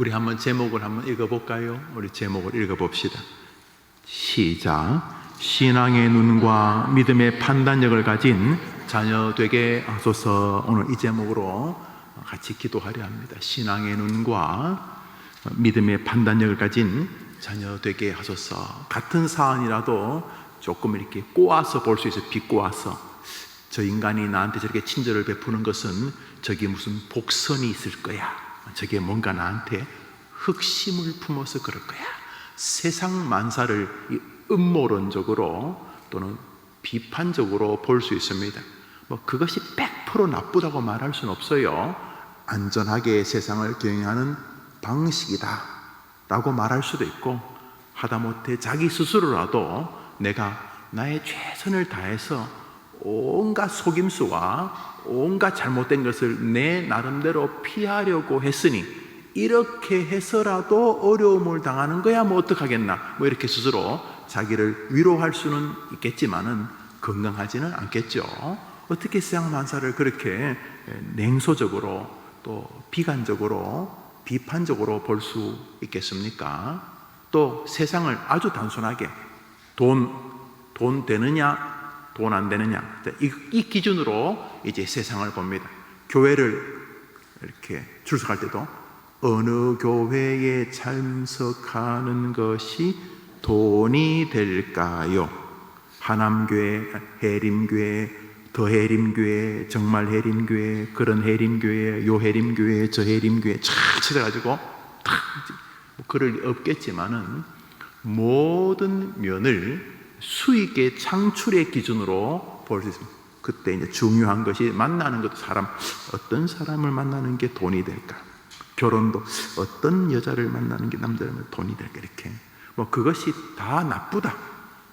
우리 한번 제목을 한번 읽어볼까요? 우리 제목을 읽어봅시다. 시작. 신앙의 눈과 믿음의 판단력을 가진 자녀 되게 하소서. 오늘 이 제목으로 같이 기도하려 합니다. 신앙의 눈과 믿음의 판단력을 가진 자녀 되게 하소서. 같은 사안이라도 조금 이렇게 꼬아서 볼 수 있어요. 비꼬아서. 저 인간이 나한테 저렇게 친절을 베푸는 것은 저기 무슨 복선이 있을 거야. 저게 뭔가 나한테 흑심을 품어서 그럴 거야. 세상 만사를 음모론적으로 또는 비판적으로 볼 수 있습니다. 그것이 100% 나쁘다고 말할 수는 없어요. 안전하게 세상을 경영하는 방식이다 라고 말할 수도 있고, 하다못해 자기 스스로라도 내가 나의 최선을 다해서 온갖 속임수와 온갖 잘못된 것을 내 나름대로 피하려고 했으니 이렇게 해서라도 어려움을 당하는 거야 어떡하겠나, 이렇게 스스로 자기를 위로할 수는 있겠지만은 건강하지는 않겠죠. 어떻게 세상 만사를 그렇게 냉소적으로 또 비관적으로 비판적으로 볼 수 있겠습니까? 또 세상을 아주 단순하게 돈 되느냐 돈 안 되느냐, 이 기준으로 이제 세상을 봅니다. 교회를 이렇게 출석할 때도 어느 교회에 참석하는 것이 돈이 될까요? 하남교회, 해림교회, 더 해림교회, 정말 해림교회, 그런 해림교회, 요 해림교회, 저 해림교회 찾아가지고 그럴 리 없겠지만은 모든 면을 수익의 창출의 기준으로 볼 수 있습니다. 그때 이제 중요한 것이 만나는 것도 어떤 사람을 만나는 게 돈이 될까? 결혼도 어떤 여자를 만나는 게 남자라면 돈이 될까? 이렇게 그것이 다 나쁘다,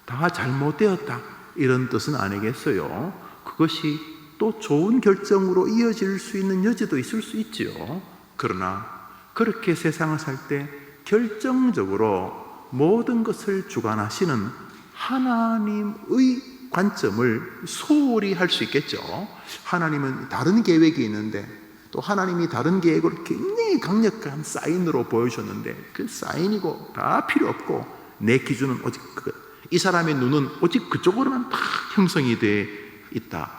다 잘못되었다 이런 뜻은 아니겠어요. 그것이 또 좋은 결정으로 이어질 수 있는 여지도 있을 수 있지요. 그러나 그렇게 세상을 살 때 결정적으로 모든 것을 주관하시는 하나님의 관점을 소홀히 할 수 있겠죠. 하나님은 다른 계획이 있는데, 또 하나님이 다른 계획을 굉장히 강력한 사인으로 보여주셨는데 그 사인이고 다 필요 없고 내 기준은 오직 이 사람의 눈은 오직 그쪽으로만 다 형성이 되어 있다,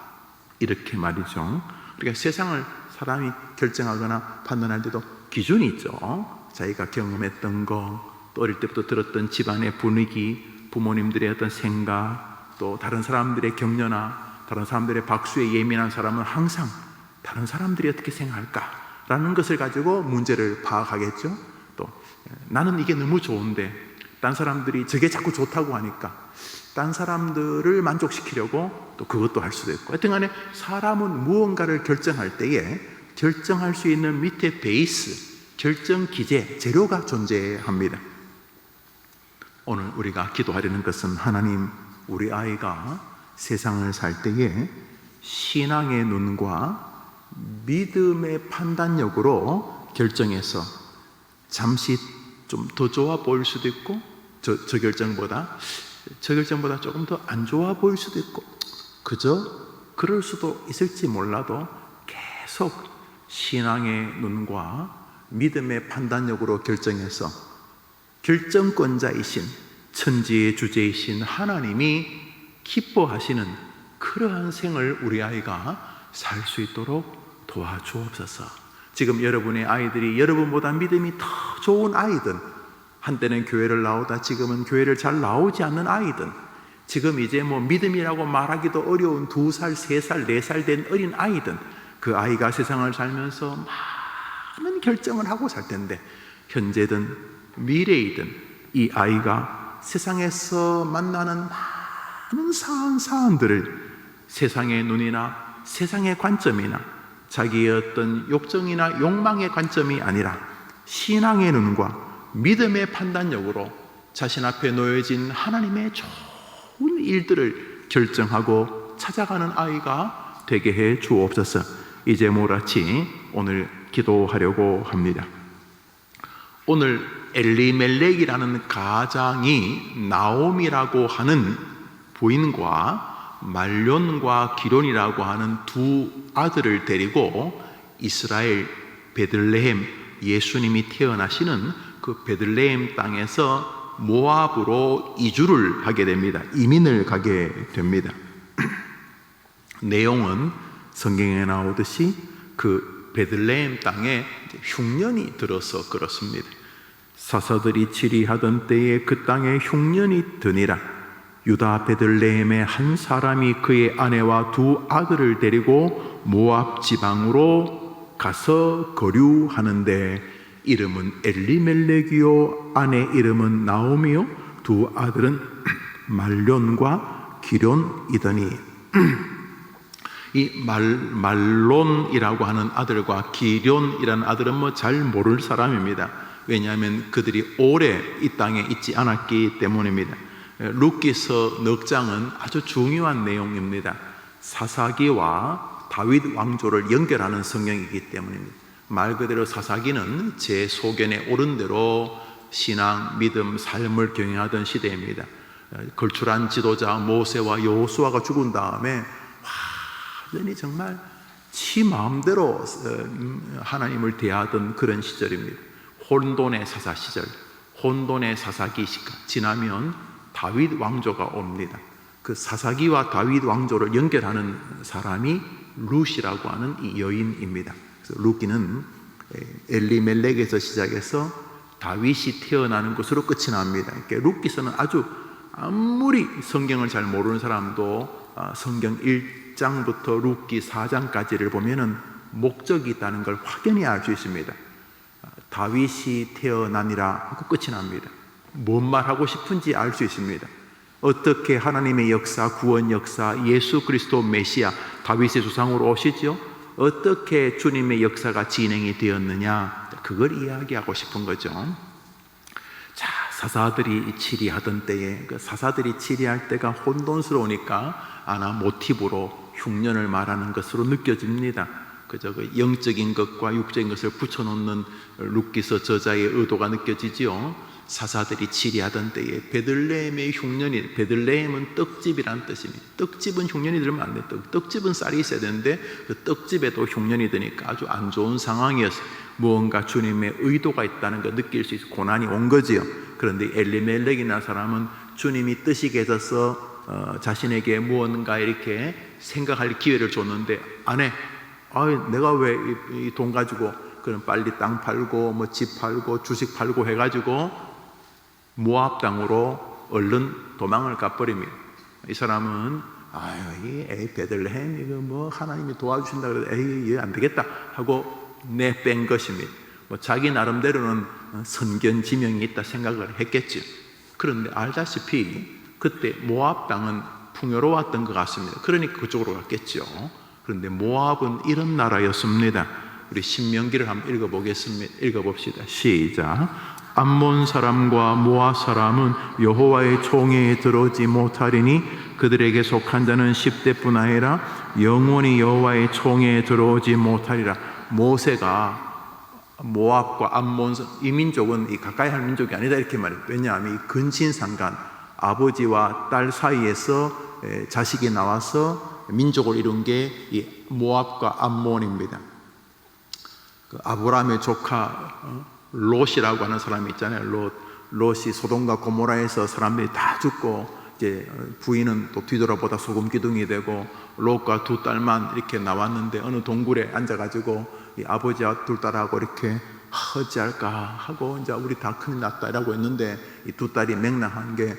이렇게 말이죠. 그러니까 세상을 사람이 결정하거나 판단할 때도 기준이 있죠. 자기가 경험했던 거, 또 어릴 때부터 들었던 집안의 분위기, 부모님들의 어떤 생각, 또 다른 사람들의 격려나 다른 사람들의 박수에 예민한 사람은 항상 다른 사람들이 어떻게 생각할까라는 것을 가지고 문제를 파악하겠죠. 또 나는 이게 너무 좋은데 딴 사람들이 저게 자꾸 좋다고 하니까 딴 사람들을 만족시키려고 또 그것도 할 수도 있고, 하여튼 간에 사람은 무언가를 결정할 때에 결정할 수 있는 밑에 베이스, 결정 기제, 재료가 존재합니다. 오늘 우리가 기도하려는 것은 하나님, 우리 아이가 세상을 살 때에 신앙의 눈과 믿음의 판단력으로 결정해서 잠시 좀 더 좋아 보일 수도 있고 저 결정보다 조금 더 안 좋아 보일 수도 있고 그저 그럴 수도 있을지 몰라도 계속 신앙의 눈과 믿음의 판단력으로 결정해서 결정권자이신 천지의 주제이신 하나님이 기뻐하시는 그러한 생을 우리 아이가 살 수 있도록 도와주옵소서. 지금 여러분의 아이들이 여러분보다 믿음이 더 좋은 아이든, 한때는 교회를 나오다 지금은 교회를 잘 나오지 않는 아이든, 지금 이제 믿음이라고 말하기도 어려운 2살, 3살, 4살 된 어린 아이든, 그 아이가 세상을 살면서 많은 결정을 하고 살 텐데 현재든 미래이든 이 아이가 세상에서 만나는 많은 사안들을 세상의 눈이나 세상의 관점이나 자기의 어떤 욕정이나 욕망의 관점이 아니라 신앙의 눈과 믿음의 판단력으로 자신 앞에 놓여진 하나님의 좋은 일들을 결정하고 찾아가는 아이가 되게 해 주옵소서. 이제 모같이 오늘 기도하려고 합니다. 오늘 엘리멜렉이라는 가장이 나옴이라고 하는 부인과 말론과 기론이라고 하는 두 아들을 데리고 이스라엘 베들레헴 예수님이 태어나시는 그 베들레헴 땅에서 모압으로 이주를 하게 됩니다. 이민을 가게 됩니다. 내용은 성경에 나오듯이 그 베들레헴 땅에 흉년이 들어서 그렇습니다. 사사들이 치리하던 때에 그 땅에 흉년이 드니라. 유다 베들레헴의 한 사람이 그의 아내와 두 아들을 데리고 모압 지방으로 가서 거류하는데 이름은 엘리멜렉이요 아내 이름은 나오미요 두 아들은 말론과 기론이더니 이 말론이라고 하는 아들과 기론이라는 아들은 뭐 잘 모를 사람입니다. 왜냐하면 그들이 오래 이 땅에 있지 않았기 때문입니다. 룻기서 넉 장은 아주 중요한 내용입니다. 사사기와 다윗 왕조를 연결하는 성경이기 때문입니다. 말 그대로 사사기는 제 소견에 오른 대로 신앙, 믿음, 삶을 경영하던 시대입니다. 걸출한 지도자 모세와 여호수아가 죽은 다음에 완전히 정말 지 마음대로 하나님을 대하던 그런 시절입니다. 혼돈의 사사 시절, 혼돈의 사사기 시간 지나면 다윗 왕조가 옵니다. 그 사사기와 다윗 왕조를 연결하는 사람이 룻이라고 하는 이 여인입니다. 그래서 룻기는 엘리멜렉에서 시작해서 다윗이 태어나는 것으로 끝이 납니다. 그러니까 룻기서는 아무리 성경을 잘 모르는 사람도 성경 1장부터 룻기 4장까지를 보면은 목적이 있다는 걸 확연히 알 수 있습니다. 다윗이 태어나니라 하고 끝이 납니다. 뭔 말하고 싶은지 알 수 있습니다. 어떻게 하나님의 역사, 구원 역사, 예수 그리스도 메시아, 다윗의 조상으로 오시죠? 어떻게 주님의 역사가 진행이 되었느냐, 그걸 이야기하고 싶은 거죠. 자, 사사들이 치리하던 때에 그 사사들이 치리할 때가 혼돈스러우니까 아나 모티브로 흉년을 말하는 것으로 느껴집니다. 그저 그 영적인 것과 육적인 것을 붙여놓는 룻기서 저자의 의도가 느껴지지요. 사사들이 치리하던 때에 베들레헴의 흉년이, 베들레헴은 떡집이란 뜻입니다. 떡집은 흉년이 들면 안 돼. 떡집은 쌀이 있어야 되는데 그 떡집에도 흉년이 드니까 아주 안 좋은 상황이었어요. 무언가 주님의 의도가 있다는 걸 느낄 수 있어 고난이 온 거지요. 그런데 엘리멜렉이라는 사람은 주님이 뜻이 계셔서 자신에게 무언가 이렇게 생각할 기회를 줬는데 안 해. 내가 왜 이 돈 가지고 그럼 빨리 땅 팔고 뭐 집 팔고 주식 팔고 해가지고 모압 땅으로 얼른 도망을 가버립니다. 이 사람은 이 베들레헴 이거 뭐 하나님이 도와주신다 그래도 이거 안 되겠다 하고 내뺀 것입니다. 뭐 자기 나름대로는 선견지명이 있다 생각을 했겠죠. 그런데 알다시피 그때 모압 땅은 풍요로웠던 것 같습니다. 그러니까 그쪽으로 갔겠죠. 그런데 모압은 이런 나라였습니다. 우리 신명기를 한번 읽어봅시다. 시작. 암몬 사람과 모압 사람은 여호와의 총회에 들어오지 못하리니 그들에게 속한 자는 10대뿐 아니라 영원히 여호와의 총회에 들어오지 못하리라. 모세가 모압과 암몬 이 민족은 이 가까이 할 민족이 아니다 이렇게 말해요. 왜냐하면 이 근친상간 아버지와 딸 사이에서 자식이 나와서 민족을 이룬 게 이 모압과 암몬입니다. 그 아브라함의 조카 롯이라고 하는 사람이 있잖아요. 롯이 소돔과 고모라에서 사람들이 다 죽고 이제 부인은 또 뒤돌아보다 소금 기둥이 되고 롯과 두 딸만 이렇게 나왔는데 어느 동굴에 앉아가지고 이 아버지와 둘 딸하고 이렇게 어찌할까 하고 이제 우리 다 큰일 났다 이라고 했는데 이 두 딸이 맹랑한 게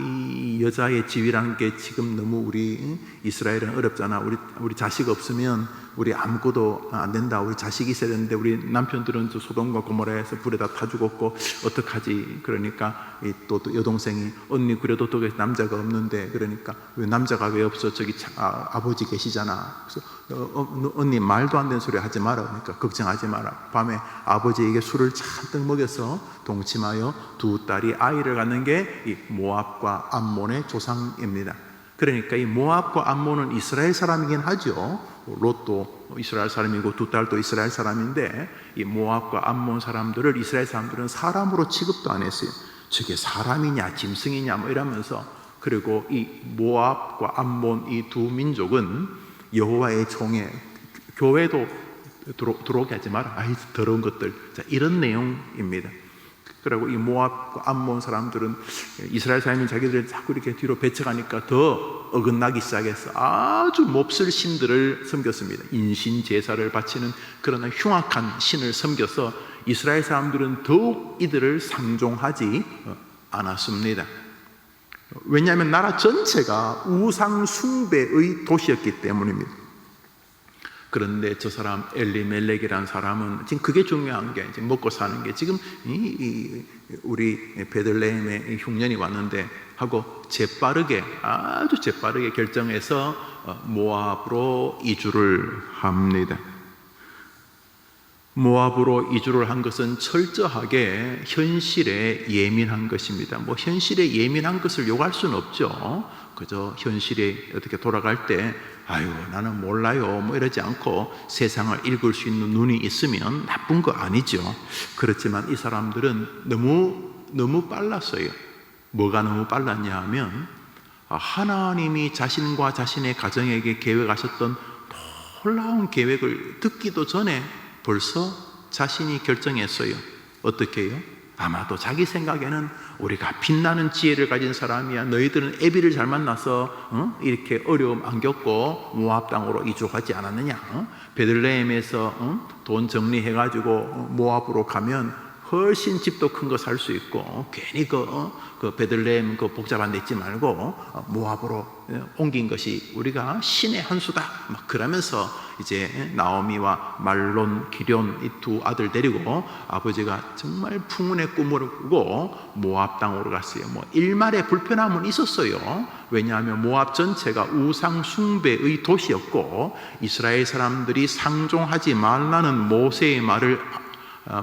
이 여자의 지위라는 게 지금 너무 우리 이스라엘은 어렵잖아. 우리 자식 없으면 우리 아무것도 안 된다. 우리 자식이 있어야 되는데 우리 남편들은 저 소돔과 고모라에서 불에다 타 죽었고 어떡하지? 그러니까 또 여동생이 언니 그래도 또 남자가 없는데 그러니까 왜 남자가 왜 없어? 저기 아버지 계시잖아. 그래서 언니 말도 안 되는 소리 하지 마라. 그러니까 걱정하지 마라. 밤에 아버지에게 술을 잔뜩 먹여서 동침하여 두 딸이 아이를 갖는 게 이 모압과 암몬의 조상입니다. 그러니까 이 모압과 암몬은 이스라엘 사람이긴 하죠. 롯도 이스라엘 사람이고 두 딸도 이스라엘 사람인데 이 모압과 암몬 사람들을 이스라엘 사람들은 사람으로 취급도 안 했어요. 저게 사람이냐 짐승이냐 뭐 이러면서. 그리고 이 모압과 암몬 이 두 민족은 여호와의 총회, 교회도 들어오게 하지 마라. 아이 더러운 것들. 자, 이런 내용입니다. 그리고 이 모압과 암몬 사람들은 이스라엘 사람이 자기들 자꾸 이렇게 뒤로 배척하니까 더 어긋나기 시작해서 아주 몹쓸 신들을 섬겼습니다. 인신 제사를 바치는 그런 흉악한 신을 섬겨서 이스라엘 사람들은 더욱 이들을 상종하지 않았습니다. 왜냐하면 나라 전체가 우상 숭배의 도시였기 때문입니다. 그런데 저 사람 엘리멜렉이라는 사람은 지금 그게 중요한 게 지금 먹고 사는 게 지금 우리 베들레헴에 흉년이 왔는데 하고 아주 재빠르게 결정해서 모압으로 이주를 합니다. 모압으로 이주를 한 것은 철저하게 현실에 예민한 것입니다. 뭐 현실에 예민한 것을 요구할 수는 없죠. 그저 현실에 어떻게 돌아갈 때 아유 나는 몰라요 뭐 이러지 않고 세상을 읽을 수 있는 눈이 있으면 나쁜 거 아니죠. 그렇지만 이 사람들은 너무 빨랐어요. 뭐가 너무 빨랐냐 하면 하나님이 자신과 자신의 가정에게 계획하셨던 놀라운 계획을 듣기도 전에 벌써 자신이 결정했어요. 어떻게 해요? 아마도 자기 생각에는 우리가 빛나는 지혜를 가진 사람이야. 너희들은 애비를 잘 만나서 이렇게 어려움 안 겪고 모압 땅으로 이주하지 않았느냐. 베들레헴에서 돈 정리해가지고 모압으로 가면 훨씬 집도 큰 거 살 수 있고 괜히 그 베들레헴 그 복잡한 데 있지 말고 모압으로 옮긴 것이 우리가 신의 한 수다. 막 그러면서 이제 나오미와 말론, 기럨 이 두 아들 데리고 아버지가 정말 풍운의 꿈을 꾸고 모압 땅으로 갔어요. 뭐 일말의 불편함은 있었어요. 왜냐하면 모압 전체가 우상 숭배의 도시였고 이스라엘 사람들이 상종하지 말라는 모세의 말을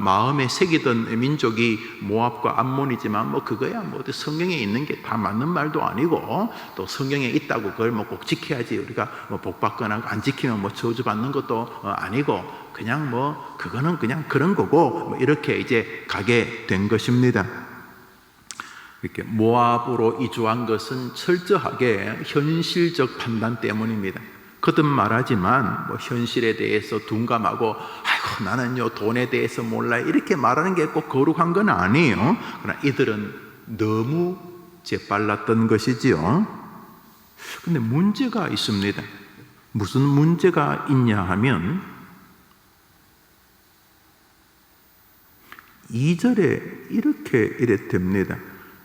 마음에 새기던 민족이 모압과 암몬이지만 뭐 그거야 뭐 성경에 있는 게 다 맞는 말도 아니고 또 성경에 있다고 그걸 뭐 꼭 지켜야지 우리가 뭐 복 받거나 안 지키면 뭐 저주 받는 것도 아니고 그냥 뭐 그거는 그냥 그런 거고 뭐 이렇게 이제 가게 된 것입니다. 이렇게 모압으로 이주한 것은 철저하게 현실적 판단 때문입니다. 거듭 말하지만 뭐 현실에 대해서 둔감하고 아이고 나는요 돈에 대해서 몰라 이렇게 말하는 게 꼭 거룩한 건 아니에요. 그러나 이들은 너무 재빨랐던 것이지요. 근데 문제가 있습니다. 무슨 문제가 있냐 하면 2절에 이래 됩니다.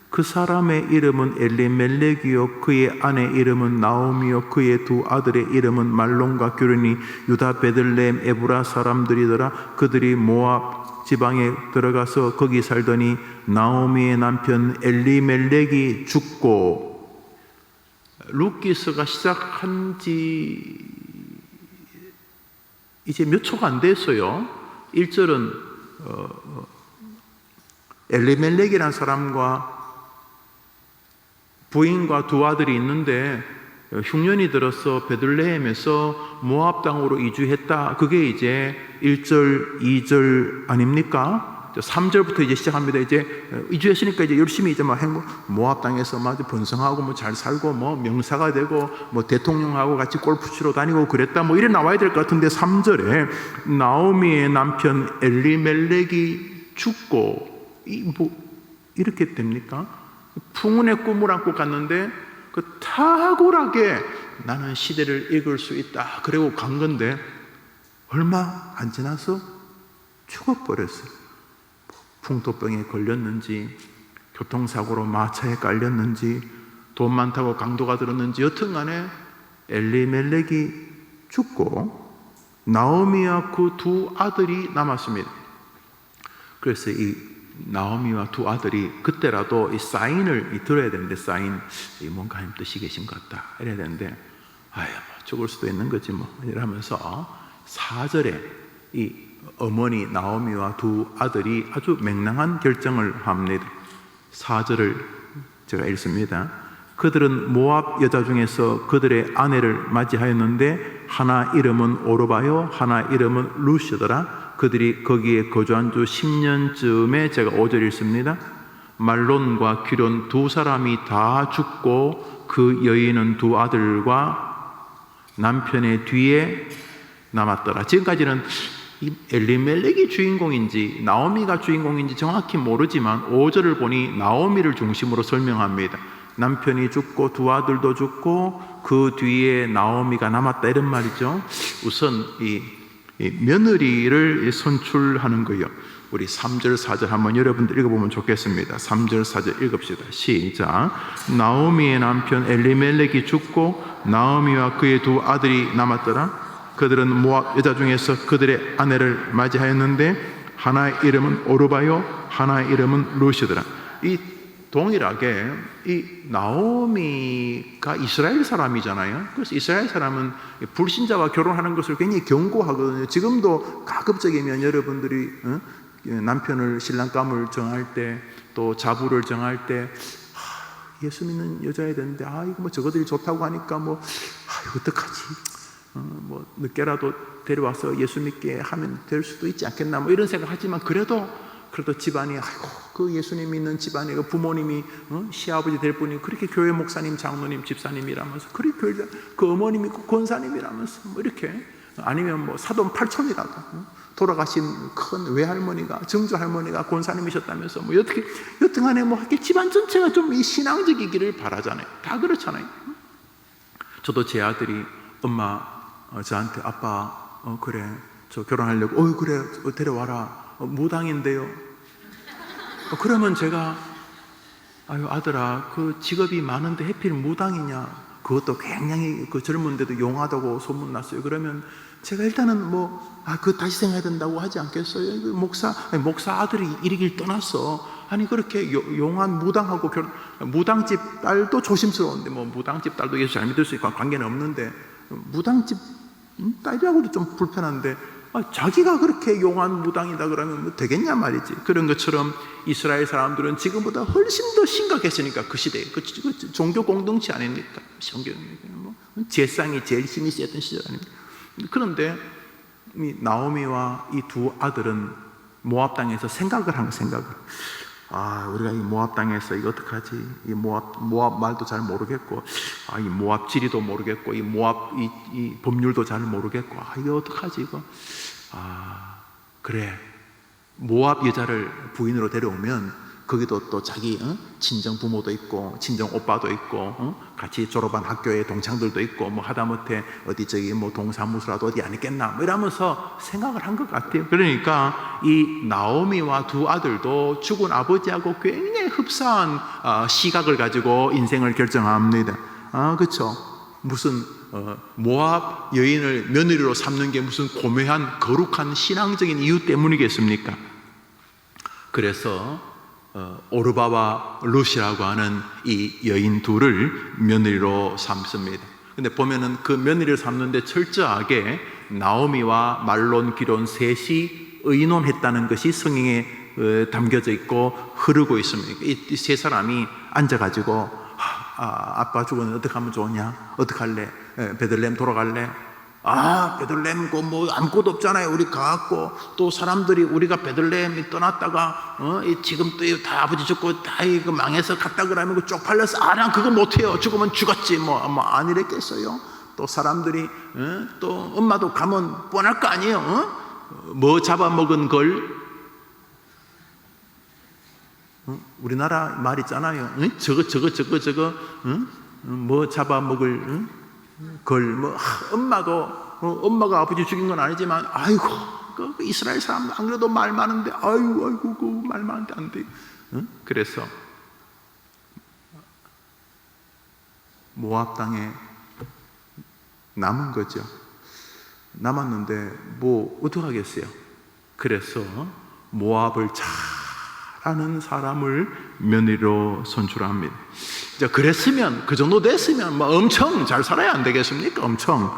그 사람의 이름은 엘리멜렉이요 그의 아내 이름은 나오미요 그의 두 아들의 이름은 말론과 기럨이 유다 베들레헴 에브라 사람들이더라. 그들이 모압 지방에 들어가서 거기 살더니 나오미의 남편 엘리멜렉이 죽고 룻기서가 시작한 지 이제 몇 초가 안 됐어요. 1절은 엘리멜렉이라는 사람과 부인과 두 아들이 있는데 흉년이 들어서 베들레헴에서 모압 땅으로 이주했다. 그게 이제 1절, 2절 아닙니까? 3절부터 이제 시작합니다. 이제 이주했으니까 이제 열심히 이제 막 모압 땅에서 막 번성하고 뭐 잘 살고 뭐 명사가 되고 뭐 대통령하고 같이 골프 치러 다니고 그랬다. 뭐 이래 나와야 될 것 같은데 3절에 나오미의 남편 엘리멜렉이 죽고 이렇게 됩니까? 풍운의 꿈을 안고 갔는데 그 탁월하게 나는 시대를 읽을 수 있다. 그리고 간 건데 얼마 안 지나서 죽어버렸어요. 풍토병에 걸렸는지 교통사고로 마차에 깔렸는지 돈 많다고 강도가 들었는지 여튼 간에 엘리멜렉이 죽고 나오미와 그 두 아들이 남았습니다. 그래서 이 나오미와 두 아들이 그때라도 이 사인을 들어야 되는데 사인 뭔가 하나님 뜻이 계신 것 같다 이래야 되는데 아유 뭐 죽을 수도 있는 거지 뭐 이러면서 4절에 이 어머니 나오미와 두 아들이 아주 맹랑한 결정을 합니다. 4절을 제가 읽습니다. 그들은 모압 여자 중에서 그들의 아내를 맞이하였는데 하나 이름은 오르바요 하나 이름은 루시더라. 그들이 거기에 거주한 지 10년쯤에 제가 5절 읽습니다. 말론과 기럨 두 사람이 다 죽고 그 여인은 두 아들과 남편의 뒤에 남았더라. 지금까지는 이 엘리멜렉이 주인공인지 나오미가 주인공인지 정확히 모르지만 5절을 보니 나오미를 중심으로 설명합니다. 남편이 죽고 두 아들도 죽고 그 뒤에 나오미가 남았다 이런 말이죠. 우선 이 며느리를 선출하는 거예요. 우리 3절 4절 한번 여러분들 읽어보면 좋겠습니다. 3절 4절 읽읍시다. 시작. 나오미의 남편 엘리멜렉이 죽고 나오미와 그의 두 아들이 남았더라. 그들은 모압 여자 중에서 그들의 아내를 맞이하였는데 하나의 이름은 오르바요 하나의 이름은 루시더라. 이 동일하게 이 나오미가 이스라엘 사람이잖아요. 그래서 이스라엘 사람은 불신자와 결혼하는 것을 굉장히 경고하거든요. 지금도 가급적이면 여러분들이 남편을 신랑감을 정할 때 또 자부를 정할 때 예수 믿는 여자야 되는데 이거 뭐 저거들이 좋다고 하니까 뭐 이거 어떡하지? 뭐 늦게라도 데려와서 예수 믿게 하면 될 수도 있지 않겠나 뭐 이런 생각하지만 그래도 집안이 그 예수님 믿는 집안에 그 부모님이 시아버지 될 분이 그렇게 교회 목사님 장로님 집사님이라면서 그렇게 교회 그 어머님이 그 권사님이라면서 뭐 이렇게 아니면 뭐 사돈 팔촌이라도 돌아가신 큰 외할머니가 정조 할머니가 권사님이셨다면서 뭐 어떻게 여튼간에 뭐 이렇게 집안 전체가 좀 이 신앙적이기를 바라잖아요. 다 그렇잖아요. 저도 제 아들이 엄마 저한테 아빠 그래 저 결혼하려고 그래 데려와라 무당인데요. 그러면 제가 아들아 그 직업이 많은데 하필 무당이냐 그것도 굉장히 그 젊은데도 용하다고 소문났어요. 그러면 제가 일단은 그 다시 생각해야 된다고 하지 않겠어요? 목사 아들이 이르길 떠났어. 아니 그렇게 용한 무당하고 무당집 딸도 조심스러운데 뭐 무당집 딸도 예수 잘 믿을 수 있고 관계는 없는데 무당집 딸이라고도 좀 불편한데 자기가 그렇게 용한 무당이다 그러면 뭐 되겠냐 말이지. 그런 것처럼 이스라엘 사람들은 지금보다 훨씬 더 심각했으니까 그 시대에 그 종교 공동체 아닙니까? 제상이 제일 힘이 세던 시절 아닙니까? 그런데 이 나오미와 이 두 아들은 모압 땅에서 생각을 한 생각을 우리가 이 모압 땅에서 이거 어떡하지? 이 모압 말도 잘 모르겠고, 이 모압 지리도 모르겠고, 이 모압 이 법률도 잘 모르겠고, 이거 어떡하지 이거? 그래. 모압 여자를 부인으로 데려오면 거기도 또 자기 친정 부모도 있고 친정 오빠도 있고 같이 졸업한 학교의 동창들도 있고 뭐 하다못해 어디 저기 뭐 동사무소라도 어디 안 있겠나 뭐 이러면서 생각을 한 것 같아요. 그러니까 이 나오미와 두 아들도 죽은 아버지하고 굉장히 흡사한 시각을 가지고 인생을 결정합니다. 그렇죠. 무슨 모압 여인을 며느리로 삼는 게 무슨 고매한 거룩한 신앙적인 이유 때문이겠습니까? 그래서 오르바와 룻이라고 하는 이 여인 둘을 며느리로 삼습니다. 근데 보면은 그 며느리를 삼는데 철저하게 나오미와 말론, 기론 셋이 의논했다는 것이 성경에 담겨져 있고 흐르고 있습니다. 이 세 사람이 앉아가지고 아빠 죽었는데 어떻게 하면 좋으냐? 어떻게 할래? 베들레헴 돌아갈래? 베들레헴 뭐 아무것도 없잖아요. 우리 가갖고 또 사람들이 우리가 베들레헴이 떠났다가 지금 또 다 아버지 죽고 다 이거 망해서 갔다 그러면 그 쪽팔려서 난 그거 못해요. 죽으면 죽었지 뭐 아니랬겠어요. 또 사람들이 또 엄마도 가면 뻔할 거 아니에요. 뭐 잡아먹은 걸 우리나라 말 있잖아요. 저거 뭐 잡아먹을 걸 뭐 엄마가 아버지 죽인 건 아니지만 그 이스라엘 사람 안 그래도 말 많은데 아이고 그 말 많은데 안 돼. 그래서 모압 땅에 남은 거죠. 남았는데 뭐 어떡하겠어요. 그래서 모압을 잘 아는 사람을 며느리로 선출합니다. 그랬으면 그 정도 됐으면 뭐 엄청 잘 살아야 안 되겠습니까? 엄청.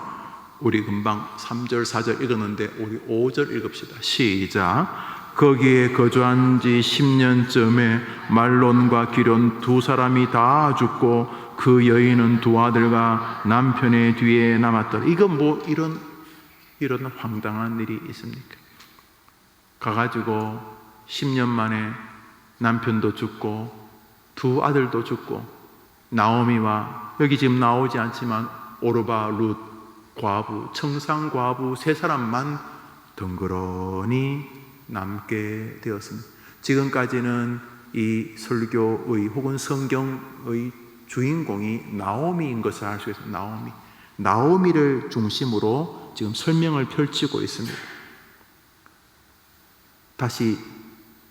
우리 금방 3절 4절 읽었는데 우리 5절 읽읍시다. 시작. 거기에 거주한 지 10년쯤에 말론과 기론 두 사람이 다 죽고 그 여인은 두 아들과 남편의 뒤에 남았더라. 이거 뭐 이런 황당한 일이 있습니까? 가가지고 10년 만에 남편도 죽고 두 아들도 죽고 나오미와 여기 지금 나오지 않지만 오르바, 룻, 과부, 청상 과부 세 사람만 덩그러니 남게 되었습니다. 지금까지는 이 설교의 혹은 성경의 주인공이 나오미인 것을 알 수 있습니다. 나오미를 중심으로 지금 설명을 펼치고 있습니다. 다시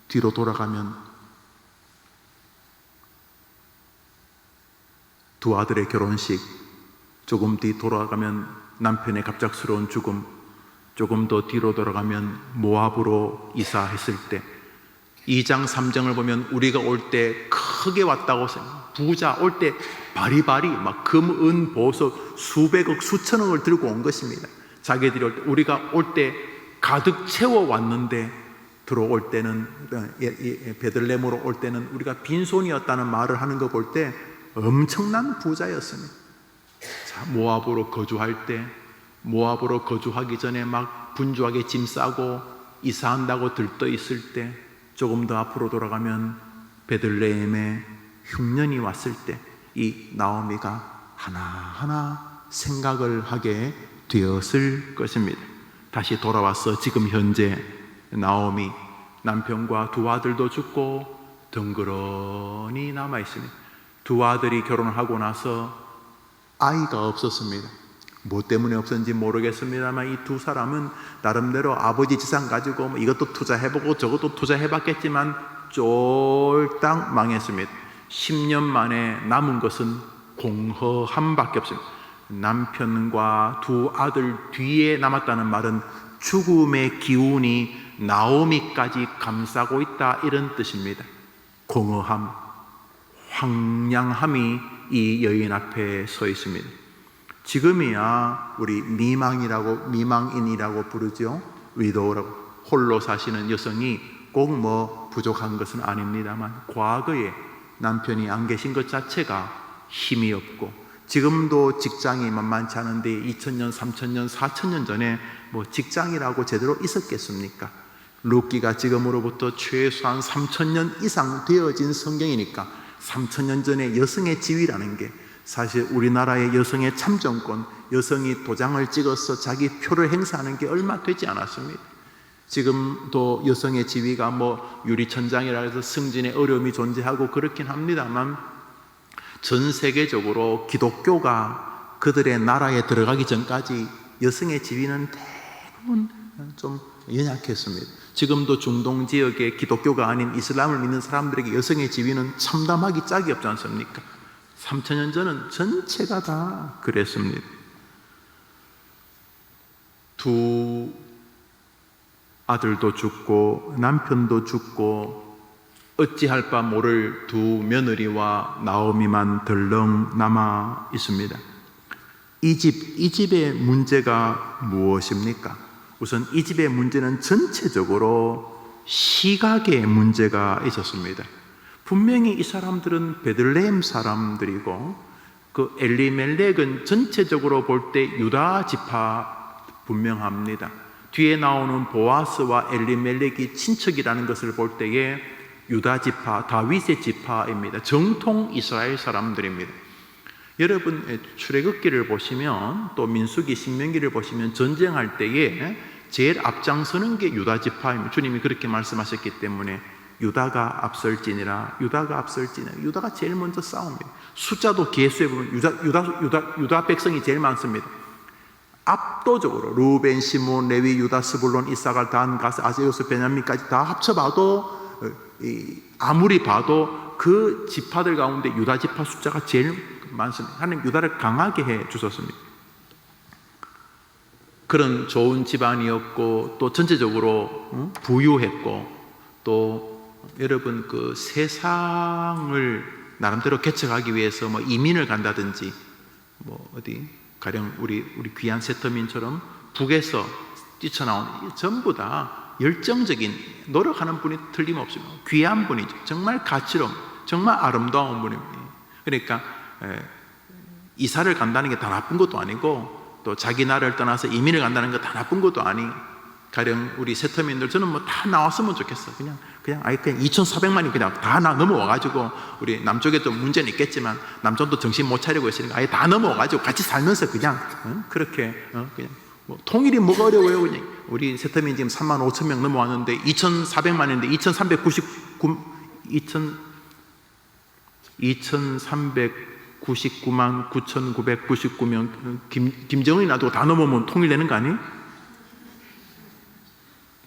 뒤로 돌아가면 두 아들의 결혼식, 조금 뒤 돌아가면 남편의 갑작스러운 죽음, 조금 더 뒤로 돌아가면 모압으로 이사했을 때, 2장 3장을 보면 우리가 올 때 크게 왔다고 부자 올 때 바리바리 막 금, 은, 보석 수백억 수천억을 들고 온 것입니다. 자기들이 올 때, 우리가 올 때 가득 채워 왔는데 들어올 때는 베들레헴으로 올 때는 우리가 빈손이었다는 말을 하는 거 볼 때 엄청난 부자였습니다. 자, 모압으로 거주할 때, 모압으로 거주하기 전에 막 분주하게 짐 싸고 이사한다고 들떠 있을 때, 조금 더 앞으로 돌아가면 베들레헴에 흉년이 왔을 때 이 나오미가 하나하나 생각을 하게 되었을 것입니다. 다시 돌아와서 지금 현재 나오미 남편과 두 아들도 죽고 덩그러니 남아 있습니다. 두 아들이 결혼을 하고 나서 아이가 없었습니다. 뭐 때문에 없었는지 모르겠습니다만 이 두 사람은 나름대로 아버지 재산 가지고 뭐 이것도 투자해보고 저것도 투자해봤겠지만 쫄딱 망했습니다. 10년 만에 남은 것은 공허함밖에 없습니다. 남편과 두 아들 뒤에 남았다는 말은 죽음의 기운이 나오미까지 감싸고 있다, 이런 뜻입니다. 공허함, 황량함이 이 여인 앞에 서 있습니다. 지금이야 우리 미망인이라고 부르죠. 위도우라고. 홀로 사시는 여성이 꼭 뭐 부족한 것은 아닙니다만, 과거에 남편이 안 계신 것 자체가 힘이 없고, 지금도 직장이 만만치 않은데 2000년, 3000년, 4000년 전에 뭐 직장이라고 제대로 있었겠습니까? 룻기가 지금으로부터 최소한 3000년 이상 되어진 성경이니까 3000년 전에 여성의 지위라는 게, 사실 우리나라의 여성의 참정권, 여성이 도장을 찍어서 자기 표를 행사하는 게 얼마 되지 않았습니다. 지금도 여성의 지위가 뭐 유리천장이라 해서 승진에 어려움이 존재하고 그렇긴 합니다만, 전 세계적으로 기독교가 그들의 나라에 들어가기 전까지 여성의 지위는 대부분 좀 연약했습니다. 지금도 중동 지역의 기독교가 아닌 이슬람을 믿는 사람들에게 여성의 지위는 참담하기 짝이 없지 않습니까? 3000년 전은 전체가 다 그랬습니다. 두 아들도 죽고 남편도 죽고 어찌할 바 모를 두 며느리와 나오미만 덜렁 남아 있습니다. 이 집의 문제가 무엇입니까? 우선 이 집의 문제는 전체적으로 시각의 문제가 있었습니다. 분명히 이 사람들은 베들레헴 사람들이고, 그 엘리멜렉은 전체적으로 볼 때 유다 지파 분명합니다. 뒤에 나오는 보아스와 엘리멜렉이 친척이라는 것을 볼 때에 유다 지파, 다윗의 지파입니다. 정통 이스라엘 사람들입니다. 여러분 출애굽기를 보시면, 또 민수기, 신명기를 보시면 전쟁할 때에 제일 앞장서는 게 유다 지파입니다. 주님이 그렇게 말씀하셨기 때문에 유다가 앞설지니라, 유다가 앞설지니라. 유다가 제일 먼저 싸웁니다. 숫자도 개수에 보면 유다 백성이 제일 많습니다. 압도적으로 루벤, 시몬, 레위, 유다, 스불론, 이사갈, 단, 가스, 아세, 요셉, 베냐민까지 다 합쳐봐도, 아무리 봐도 그 지파들 가운데 유다 지파 숫자가 제일 많습니다. 하나님 유다를 강하게 해 주셨습니다. 그런 좋은 집안이었고, 또 전체적으로 부유했고, 또 여러분 그 세상을 나름대로 개척하기 위해서 뭐 이민을 간다든지, 뭐 어디 가령 우리 귀한 세터민처럼 북에서 뛰쳐나온, 전부 다 열정적인 노력하는 분이 틀림없습니다. 귀한 분이죠. 정말 가치로운, 정말 아름다운 분입니다. 그러니까 이사를 간다는 게 다 나쁜 것도 아니고, 또 자기 나라를 떠나서 이민을 간다는 거 다 나쁜 것도 아니고, 가령 우리 세터민들 저는 뭐 다 나왔으면 좋겠어. 그냥 2,400만이 그냥 다 넘어와가지고, 우리 남쪽에 좀 문제는 있겠지만 남쪽도 정신 못 차리고 있으니까 아예 다 넘어와가지고 같이 살면서 그냥 그렇게 그냥 뭐 통일이 뭐가 어려워요? 그냥 우리 세터민 지금 3만 5천 명 넘어왔는데 2,400만인데 2,399만 9,999명 김정은이 놔두고 다 넘어오면 통일되는 거 아니에요?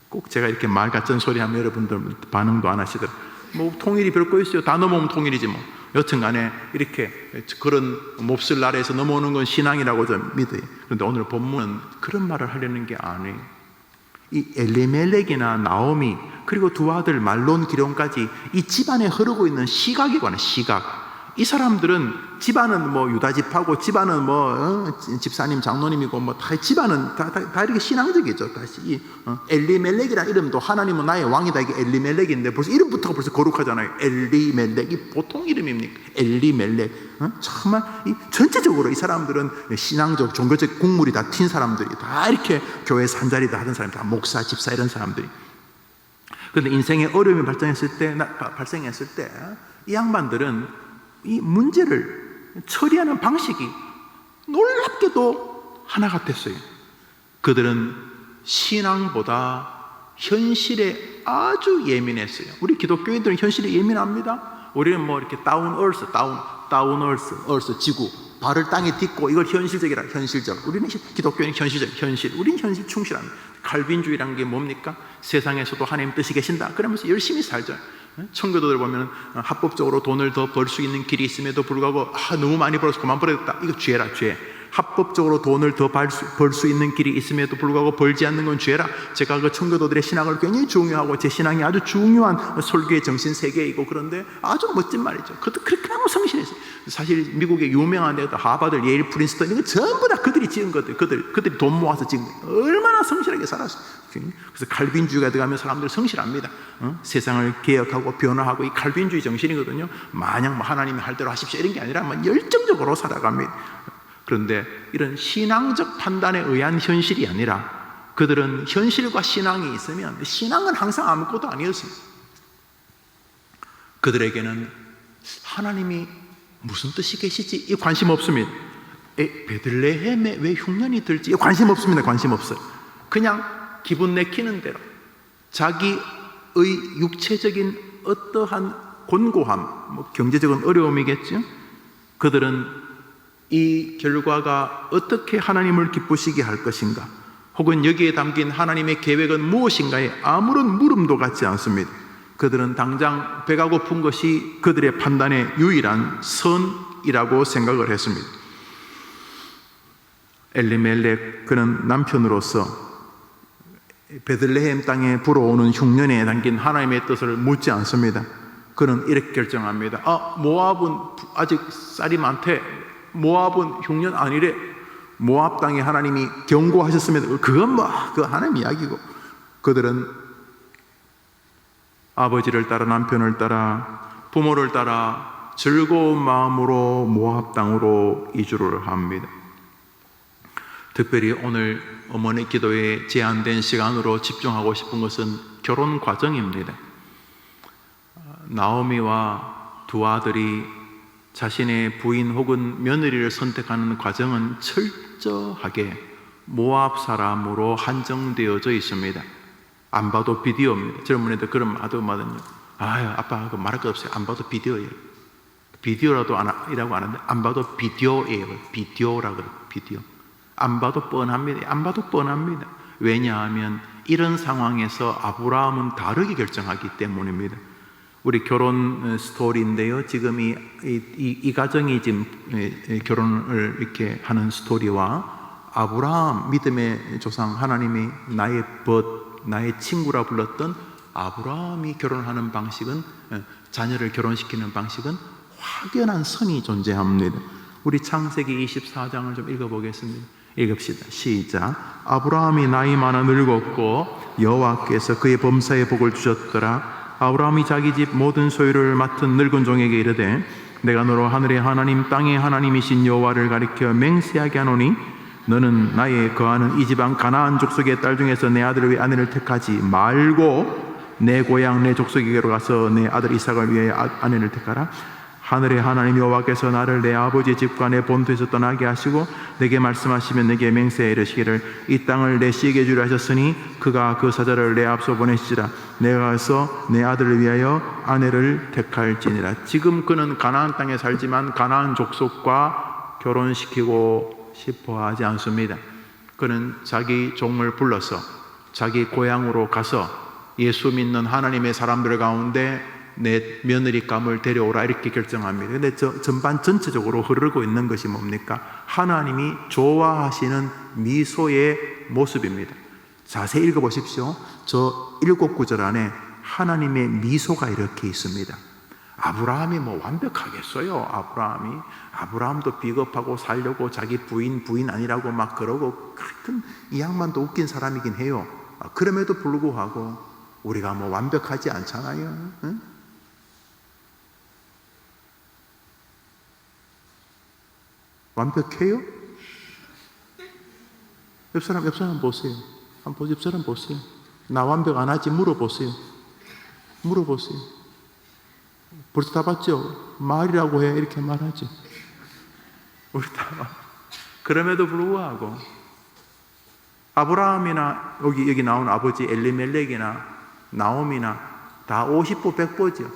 꼭 제가 이렇게 말 같은 소리 하면 여러분들 반응도 안 하시더라고요. 뭐 통일이 별거 있어요. 다 넘어오면 통일이지 뭐. 여튼 간에 이렇게 그런 몹쓸 나라에서 넘어오는 건 신앙이라고 좀 믿어요. 그런데 오늘 본문은 그런 말을 하려는 게 아니에요. 이 엘리멜렉이나 나오미 그리고 두 아들 말론 기럯까지 이 집안에 흐르고 있는 시각에 관한 시각. 이 사람들은 집안은 뭐 유다 집하고 집안은 뭐 집사님 장로님이고 뭐 다 집안은 다 이렇게 신앙적이죠. 다시 엘리멜렉이라는 이름도 하나님은 나의 왕이다 이게 엘리멜렉인데 벌써 이름부터가 벌써 거룩하잖아요. 엘리멜렉이 보통 이름입니까? 엘리멜렉. 정말 전체적으로 이 사람들은 신앙적 종교적 국물이 다 튄 사람들이 다 이렇게 교회에서 한 자리 다 하던 사람들 다 목사 집사 이런 사람들이. 그런데 인생에 어려움이 발생했을 때 이 양반들은 이 문제를 처리하는 방식이 놀랍게도 하나 같았어요. 그들은 신앙보다 현실에 아주 예민했어요. 우리 기독교인들은 현실에 예민합니다. 우리는 뭐 이렇게 다운 얼스 지구 발을 땅에 딛고 이걸 현실적이라 현실적. 우리는 기독교인은 현실적 현실. 우리는 현실 충실합니다. 칼빈주의라는 게 뭡니까? 세상에서도 하나님 뜻이 계신다. 그러면서 열심히 살죠. 청교도들 보면 합법적으로 돈을 더 벌 수 있는 길이 있음에도 불구하고 너무 많이 벌어서 그만 벌어야겠다. 이거 죄라 죄. 합법적으로 돈을 더 벌 수 있는 길이 있음에도 불구하고 벌지 않는 건 죄라. 제가 그 청교도들의 신앙을 굉장히 중요하고 제 신앙이 아주 중요한 설교의 정신 세계이고 그런데 아주 멋진 말이죠. 그렇게 너무 성실했어요. 사실 미국의 유명한 데도 하버드, 예일, 프린스턴 이거 전부 다 그들이 지은 것들, 그들이 돈 모아서 지은 것. 얼마나 성실하게 살았어요. 그래서 칼빈주의가 들어가면 사람들 성실합니다. 세상을 개혁하고 변화하고 이 칼빈주의 정신이거든요. 마냥 뭐 하나님이 할 대로 하십시오 이런 게 아니라 열정적으로 살아갑니다. 그런데 이런 신앙적 판단에 의한 현실이 아니라 그들은 현실과 신앙이 있으면 신앙은 항상 아무것도 아니었습니다. 그들에게는 하나님이 무슨 뜻이 계시지? 이 관심 없습니다. 베들레헴에 왜 흉년이 들지? 이 관심 없습니다. 관심 없어요. 그냥 기분 내키는 대로 자기의 육체적인 어떠한 곤고함, 뭐 경제적인 어려움이겠죠. 그들은 이 결과가 어떻게 하나님을 기쁘시게 할 것인가, 혹은 여기에 담긴 하나님의 계획은 무엇인가에 아무런 물음도 갖지 않습니다. 그들은 당장 배가 고픈 것이 그들의 판단의 유일한 선이라고 생각을 했습니다. 엘리멜렉 그는 남편으로서 베들레헴 땅에 불어오는 흉년에 담긴 하나님의 뜻을 묻지 않습니다. 그는 이렇게 결정합니다. 모압은 아직 쌀이 많대. 모압은 흉년 아니래. 모압 땅에 하나님이 경고하셨으면 그건 그 하나님 이야기고. 그들은 아버지를 따라 남편을 따라 부모를 따라 즐거운 마음으로 모압 땅으로 이주를 합니다. 특별히 오늘 어머니 기도에 제한된 시간으로 집중하고 싶은 것은 결혼 과정입니다. 나오미와 두 아들이 자신의 부인 혹은 며느리를 선택하는 과정은 철저하게 모압 사람으로 한정되어져 있습니다. 안 봐도 비디오입니다. 젊은이들 그런 아들마다요. 아빠 그 말할 것 없어요. 안 봐도 비디오예요. 비디오라도 이라고 하는데 안 봐도 비디오예요. 비디오라고 그래요. 비디오. 안 봐도 뻔합니다. 안 봐도 뻔합니다. 왜냐하면 이런 상황에서 아브라함은 다르게 결정하기 때문입니다. 우리 결혼 스토리인데요. 지금 이 가정이 지금 결혼을 이렇게 하는 스토리와 아브라함 믿음의 조상 하나님이 나의 나의 친구라 불렀던 아브라함이 결혼하는 방식은, 자녀를 결혼시키는 방식은 확연한 선이 존재합니다. 우리 창세기 24장을 좀 읽어보겠습니다. 읽읍시다. 시작. 아브라함이 나이 많아 늙었고 여호와께서 그의 범사에 복을 주셨더라. 아브라함이 자기 집 모든 소유를 맡은 늙은 종에게 이르되 내가 너로 하늘의 하나님 땅의 하나님이신 여호와를 가리켜 맹세하게 하노니 너는 나의 거하는 이 지방 가나안 족속의 딸 중에서 내 아들을 위해 아내를 택하지 말고 내 고향 내 족속에게로 가서 내 아들 이삭을 위해 아내를 택하라. 하늘의 하나님 여호와께서 나를 내 아버지 집과 내 본토에서 떠나게 하시고 내게 말씀하시면 내게 맹세해 이르시기를 이 땅을 내 씨에게 주려 하셨으니 그가 그 사자를 내 앞서 보내시리라. 내가 가서 내 아들을 위하여 아내를 택할지니라. 지금 그는 가나안 땅에 살지만 가나안 족속과 결혼시키고 싶어 하지 않습니다. 그는 자기 종을 불러서 자기 고향으로 가서 예수 믿는 하나님의 사람들 가운데 내 며느리감을 데려오라 이렇게 결정합니다. 근데 전반 전체적으로 흐르고 있는 것이 뭡니까? 하나님이 좋아하시는 미소의 모습입니다. 자세히 읽어보십시오. 저 7구절 안에 하나님의 미소가 이렇게 있습니다. 아브라함이 뭐 완벽하겠어요? 아브라함도 비겁하고 살려고 자기 부인 아니라고 막 그러고 하여튼 이 양반도 웃긴 사람이긴 해요. 그럼에도 불구하고 우리가 뭐 완벽하지 않잖아요. 응? 완벽해요? 옆 사람 보세요. 옆 사람 보세요. 나 완벽 안 하지? 물어보세요. 벌써 다 봤죠? 말이라고 해 이렇게 말하죠. 우리 다 그럼에도 불구하고 아브라함이나 여기 나온 아버지 엘리멜렉이나 나옴이나 다 50보 100보죠.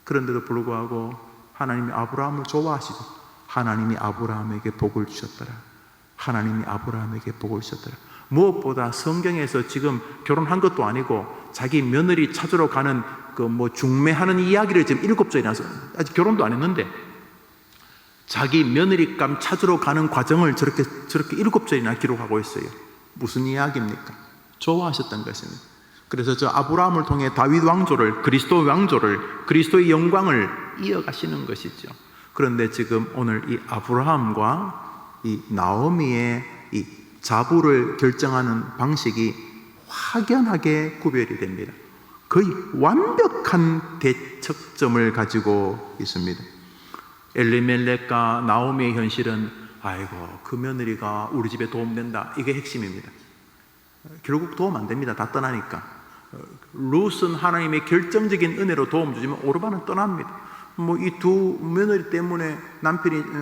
그런데도 불구하고 하나님이 아브라함을 좋아하시죠. 하나님이 아브라함에게 복을 주셨더라. 무엇보다 성경에서 지금 결혼한 것도 아니고 자기 며느리 찾으러 가는 그 중매하는 이야기를 지금 7절이나서 아직 결혼도 안 했는데 자기 며느리감 찾으러 가는 과정을 저렇게 7절이나 기록하고 있어요. 무슨 이야기입니까? 좋아하셨던 것입니다. 그래서 저 아브라함을 통해 다윗 왕조를, 그리스도의 영광을 이어가시는 것이죠. 그런데 지금 오늘 이 아브라함과 이 나오미의 이 자부를 결정하는 방식이 확연하게 구별이 됩니다. 거의 완벽한 대척점을 가지고 있습니다. 엘리멜렉과 나오미의 현실은 아이고 그 며느리가 우리 집에 도움된다, 이게 핵심입니다. 결국 도움 안 됩니다. 다 떠나니까. 룻은 하나님의 결정적인 은혜로 도움 주지만 오르반은 떠납니다. 이 두 며느리 때문에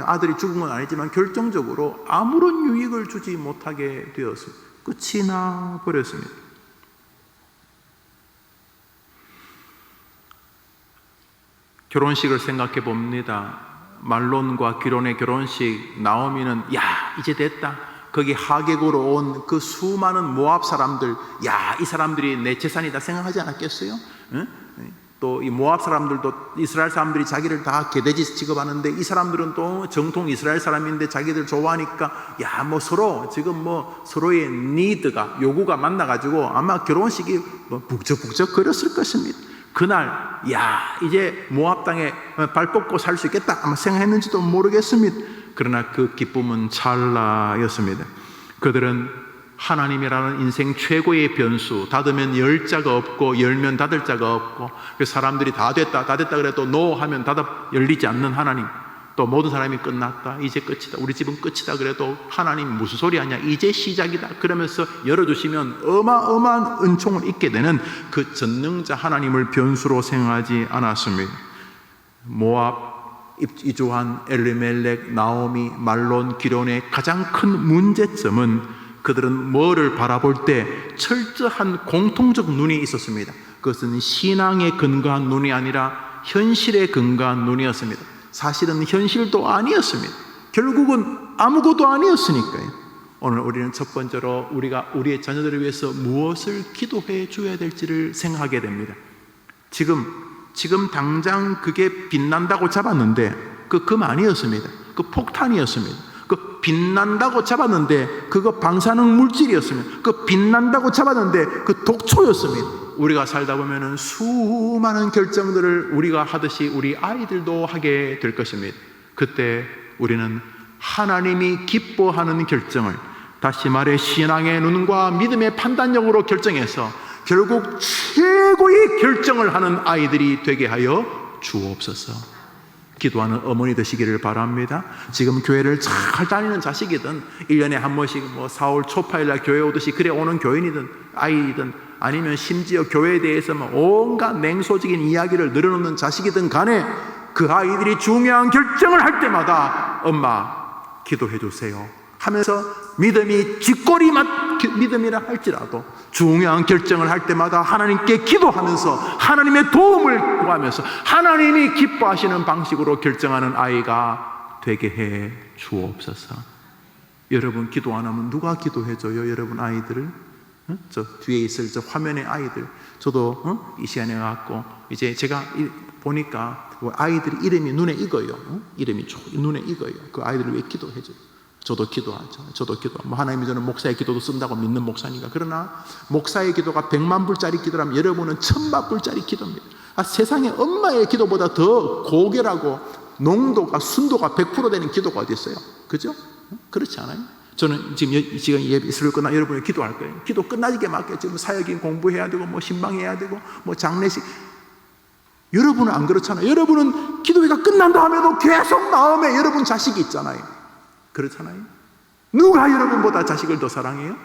아들이 죽은 건 아니지만 결정적으로 아무런 유익을 주지 못하게 되었습니다. 끝이 나 버렸습니다. 결혼식을 생각해 봅니다. 말론과 기론의 결혼식, 나오미는 야 이제 됐다. 거기 하객으로 온 그 수많은 모압 사람들, 야 이 사람들이 내 재산이다 생각하지 않았겠어요? 응? 또 이 모압 사람들도 이스라엘 사람들이 자기를 다 개돼지 취급하는데 이 사람들은 또 정통 이스라엘 사람인데 자기들 좋아하니까 야 서로 지금 서로의 니드가 요구가 만나가지고 아마 결혼식이 북적북적 거렸을 것입니다. 그날 야 이제 모압 땅에 발 뻗고 살 수 있겠다 아마 생각했는지도 모르겠습니다. 그러나 그 기쁨은 찰나였습니다. 그들은 하나님이라는 인생 최고의 변수, 닫으면 열 자가 없고 열면 닫을 자가 없고, 그래서 사람들이 다 됐다 그래도 노 하면 닫아 열리지 않는 하나님, 또 모든 사람이 끝났다 이제 끝이다 우리 집은 끝이다 그래도 하나님 무슨 소리 하냐 이제 시작이다 그러면서 열어주시면 어마어마한 은총을 잊게 되는 그 전능자 하나님을 변수로 생각하지 않았습니다. 모압 이주한 엘리멜렉, 나오미, 말론, 기론의 가장 큰 문제점은 그들은 뭐를 바라볼 때 철저한 공통적 눈이 있었습니다. 그것은 신앙에 근거한 눈이 아니라 현실에 근거한 눈이었습니다. 사실은 현실도 아니었습니다. 결국은 아무것도 아니었으니까요. 오늘 우리는 첫 번째로 우리가 우리의 자녀들을 위해서 무엇을 기도해 줘야 될지를 생각하게 됩니다. 지금 당장 그게 빛난다고 잡았는데 그 금 아니었습니다. 그 폭탄이었습니다. 그 빛난다고 잡았는데 그거 방사능 물질이었습니다. 그 빛난다고 잡았는데 그 독초였습니다. 우리가 살다 보면은 수많은 결정들을 우리가 하듯이 우리 아이들도 하게 될 것입니다. 그때 우리는 하나님이 기뻐하는 결정을, 다시 말해 신앙의 눈과 믿음의 판단력으로 결정해서 결국 최고의 결정을 하는 아이들이 되게 하여 주옵소서. 기도하는 어머니 되시기를 바랍니다. 지금 교회를 잘 다니는 자식이든 1년에 한 번씩 4월 초파일날 교회 오듯이 그래 오는 교인이든 아이든 아니면 심지어 교회에 대해서 온갖 냉소적인 이야기를 늘어놓는 자식이든 간에 그 아이들이 중요한 결정을 할 때마다 엄마 기도해 주세요 하면서 믿음이라 할지라도 중요한 결정을 할 때마다 하나님께 기도하면서 하나님의 도움을 구하면서 하나님이 기뻐하시는 방식으로 결정하는 아이가 되게 해 주옵소서. 여러분 기도 안 하면 누가 기도해 줘요? 여러분 아이들을? 저 뒤에 있을 저 화면의 아이들, 저도 이 시간에 와갖고 이제 제가 보니까 아이들이 이름이 눈에 익어요. 이름이 눈에 익어요. 그 아이들을 위해 기도해 줘요. 저도 기도하죠. 하나님이 저는 목사의 기도도 쓴다고 믿는 목사니까. 그러나 목사의 기도가 100만 불짜리 기도라면 여러분은 1000만 불짜리 기도입니다. 세상에 엄마의 기도보다 더 고결하고 농도가 순도가 100% 되는 기도가 어디 있어요? 그죠? 그렇지 않아요? 저는 지금 예배를 끝나 여러분이 기도할 거예요. 기도 끝나지게 맞겠죠. 뭐 사역인 공부해야 되고 뭐 신방해야 되고 뭐 장례식. 여러분은 안 그렇잖아요. 여러분은 기도회가 끝난 다음에도 계속 마음에 여러분 자식이 있잖아요. 그렇잖아요. 누가 여러분보다 자식을 더 사랑해요?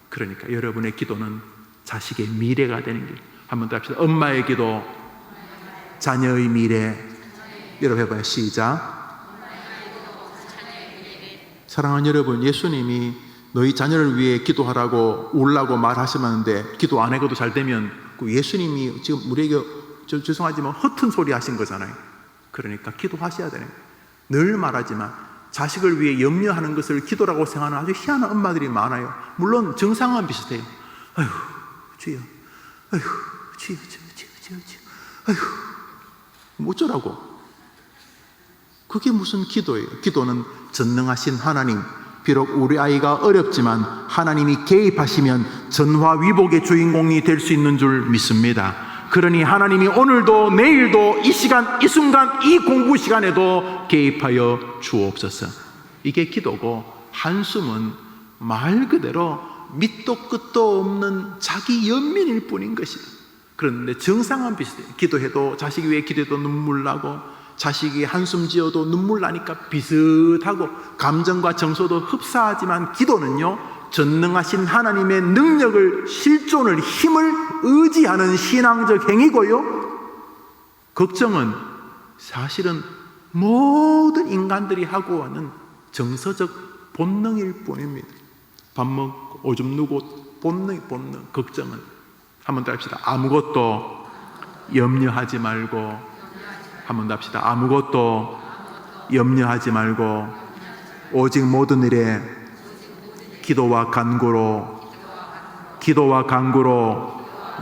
그러니까 여러분의 기도는 자식의 미래가 되는 길. 한번 더 합시다. 엄마의 기도, 자녀의 미래. 여러분 해봐요. 시작. 사랑하는 여러분, 예수님이 너희 자녀를 위해 기도하라고 울라고 말하시는데 기도 안 해도 잘 되면 그 예수님이 지금 우리에게 죄송하지만 허튼 소리 하신 거잖아요. 그러니까 기도하셔야 되는 거예요. 늘 말하지만 자식을 위해 염려하는 것을 기도라고 생각하는 아주 희한한 엄마들이 많아요. 물론 증상은 비슷해요. 아휴 주여, 아휴 주여, 아휴 뭐 어쩌라고. 그게 무슨 기도예요? 기도는 전능하신 하나님, 비록 우리 아이가 어렵지만 하나님이 개입하시면 전화위복의 주인공이 될 수 있는 줄 믿습니다. 그러니 하나님이 오늘도 내일도 이 시간 이 순간 이 공부 시간에도 개입하여 주옵소서. 이게 기도고, 한숨은 말 그대로 밑도 끝도 없는 자기 연민일 뿐인 것이다. 그런데 증상은 비슷해요. 기도해도 자식 위해 기도해도 눈물 나고 자식이 한숨 지어도 눈물 나니까 비슷하고 감정과 정서도 흡사하지만 기도는요, 전능하신 하나님의 능력을, 실존을, 힘을 의지하는 신앙적 행위고요, 걱정은 사실은 모든 인간들이 하고 하는 정서적 본능일 뿐입니다. 밥 먹고 오줌 누고 본능. 걱정은 한번 더 합시다. 아무것도 염려하지 말고. 한번 더 합시다. 아무것도 염려하지 말고 오직 모든 일에 기도와 간구로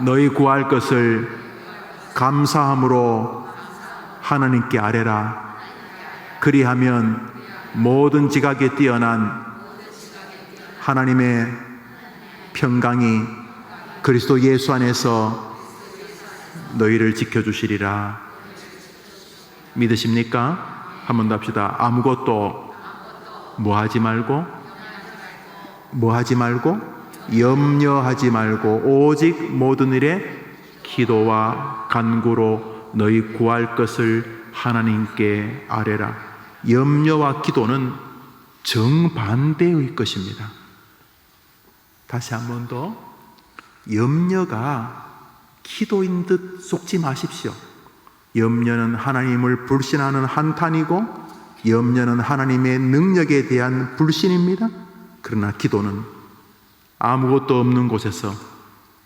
너희 구할 것을 감사함으로 하나님께 아뢰라. 그리하면 모든 지각에 뛰어난 하나님의 평강이 그리스도 예수 안에서 너희를 지켜주시리라. 믿으십니까? 한번 더 합시다. 아무것도 뭐하지 말고 염려하지 말고 오직 모든 일에 기도와 간구로 너희 구할 것을 하나님께 아뢰라. 염려와 기도는 정반대의 것입니다. 다시 한 번 더, 염려가 기도인 듯 속지 마십시오. 염려는 하나님을 불신하는 한탄이고 염려는 하나님의 능력에 대한 불신입니다. 그러나 기도는 아무것도 없는 곳에서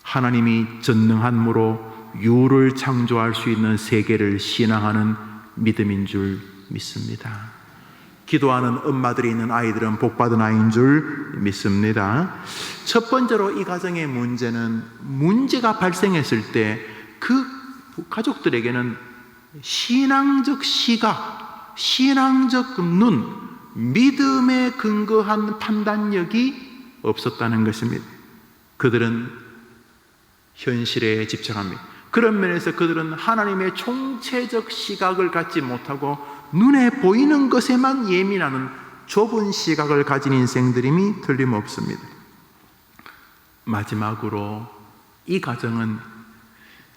하나님이 전능한무로 유를 창조할 수 있는 세계를 신앙하는 믿음인 줄 믿습니다. 기도하는 엄마들이 있는 아이들은 복받은 아이인 줄 믿습니다. 첫 번째로 이 가정의 문제는, 문제가 발생했을 때 그 가족들에게는 신앙적 시각, 신앙적 눈, 믿음에 근거한 판단력이 없었다는 것입니다. 그들은 현실에 집착합니다. 그런 면에서 그들은 하나님의 총체적 시각을 갖지 못하고 눈에 보이는 것에만 예민하는 좁은 시각을 가진 인생들임이 틀림없습니다. 마지막으로 이 가정은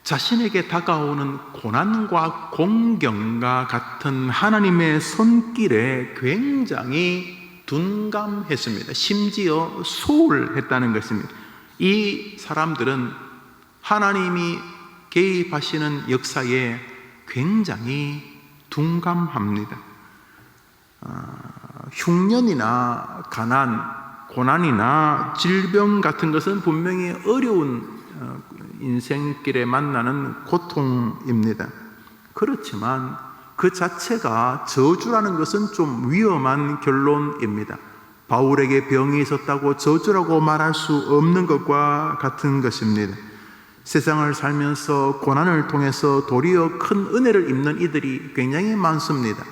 자신에게 다가오는 고난과 공경과 같은 하나님의 손길에 굉장히 둔감했습니다. 심지어 소홀했다는 것입니다. 이 사람들은 하나님이 개입하시는 역사에 굉장히 둔감합니다. 흉년이나 가난, 고난이나 질병 같은 것은 분명히 어려운 인생길에 만나는 고통입니다. 그렇지만 그 자체가 저주라는 것은 좀 위험한 결론입니다. 바울에게 병이 있었다고 저주라고 말할 수 없는 것과 같은 것입니다. 세상을 살면서 고난을 통해서 도리어 큰 은혜를 입는 이들이 굉장히 많습니다.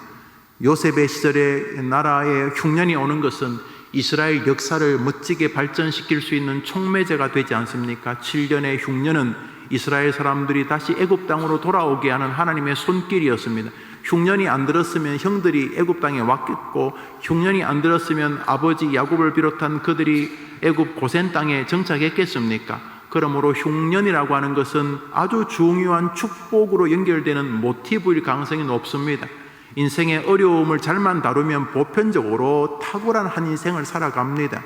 요셉의 시절에 나라에 흉년이 오는 것은 이스라엘 역사를 멋지게 발전시킬 수 있는 촉매제가 되지 않습니까? 7년의 흉년은 이스라엘 사람들이 다시 애굽 땅으로 돌아오게 하는 하나님의 손길이었습니다. 흉년이 안 들었으면 형들이 애굽 땅에 왔겠고, 흉년이 안 들었으면 아버지 야곱을 비롯한 그들이 애굽 고센 땅에 정착했겠습니까? 그러므로 흉년이라고 하는 것은 아주 중요한 축복으로 연결되는 모티브일 가능성이 높습니다. 인생의 어려움을 잘만 다루면 보편적으로 탁월한 한 인생을 살아갑니다.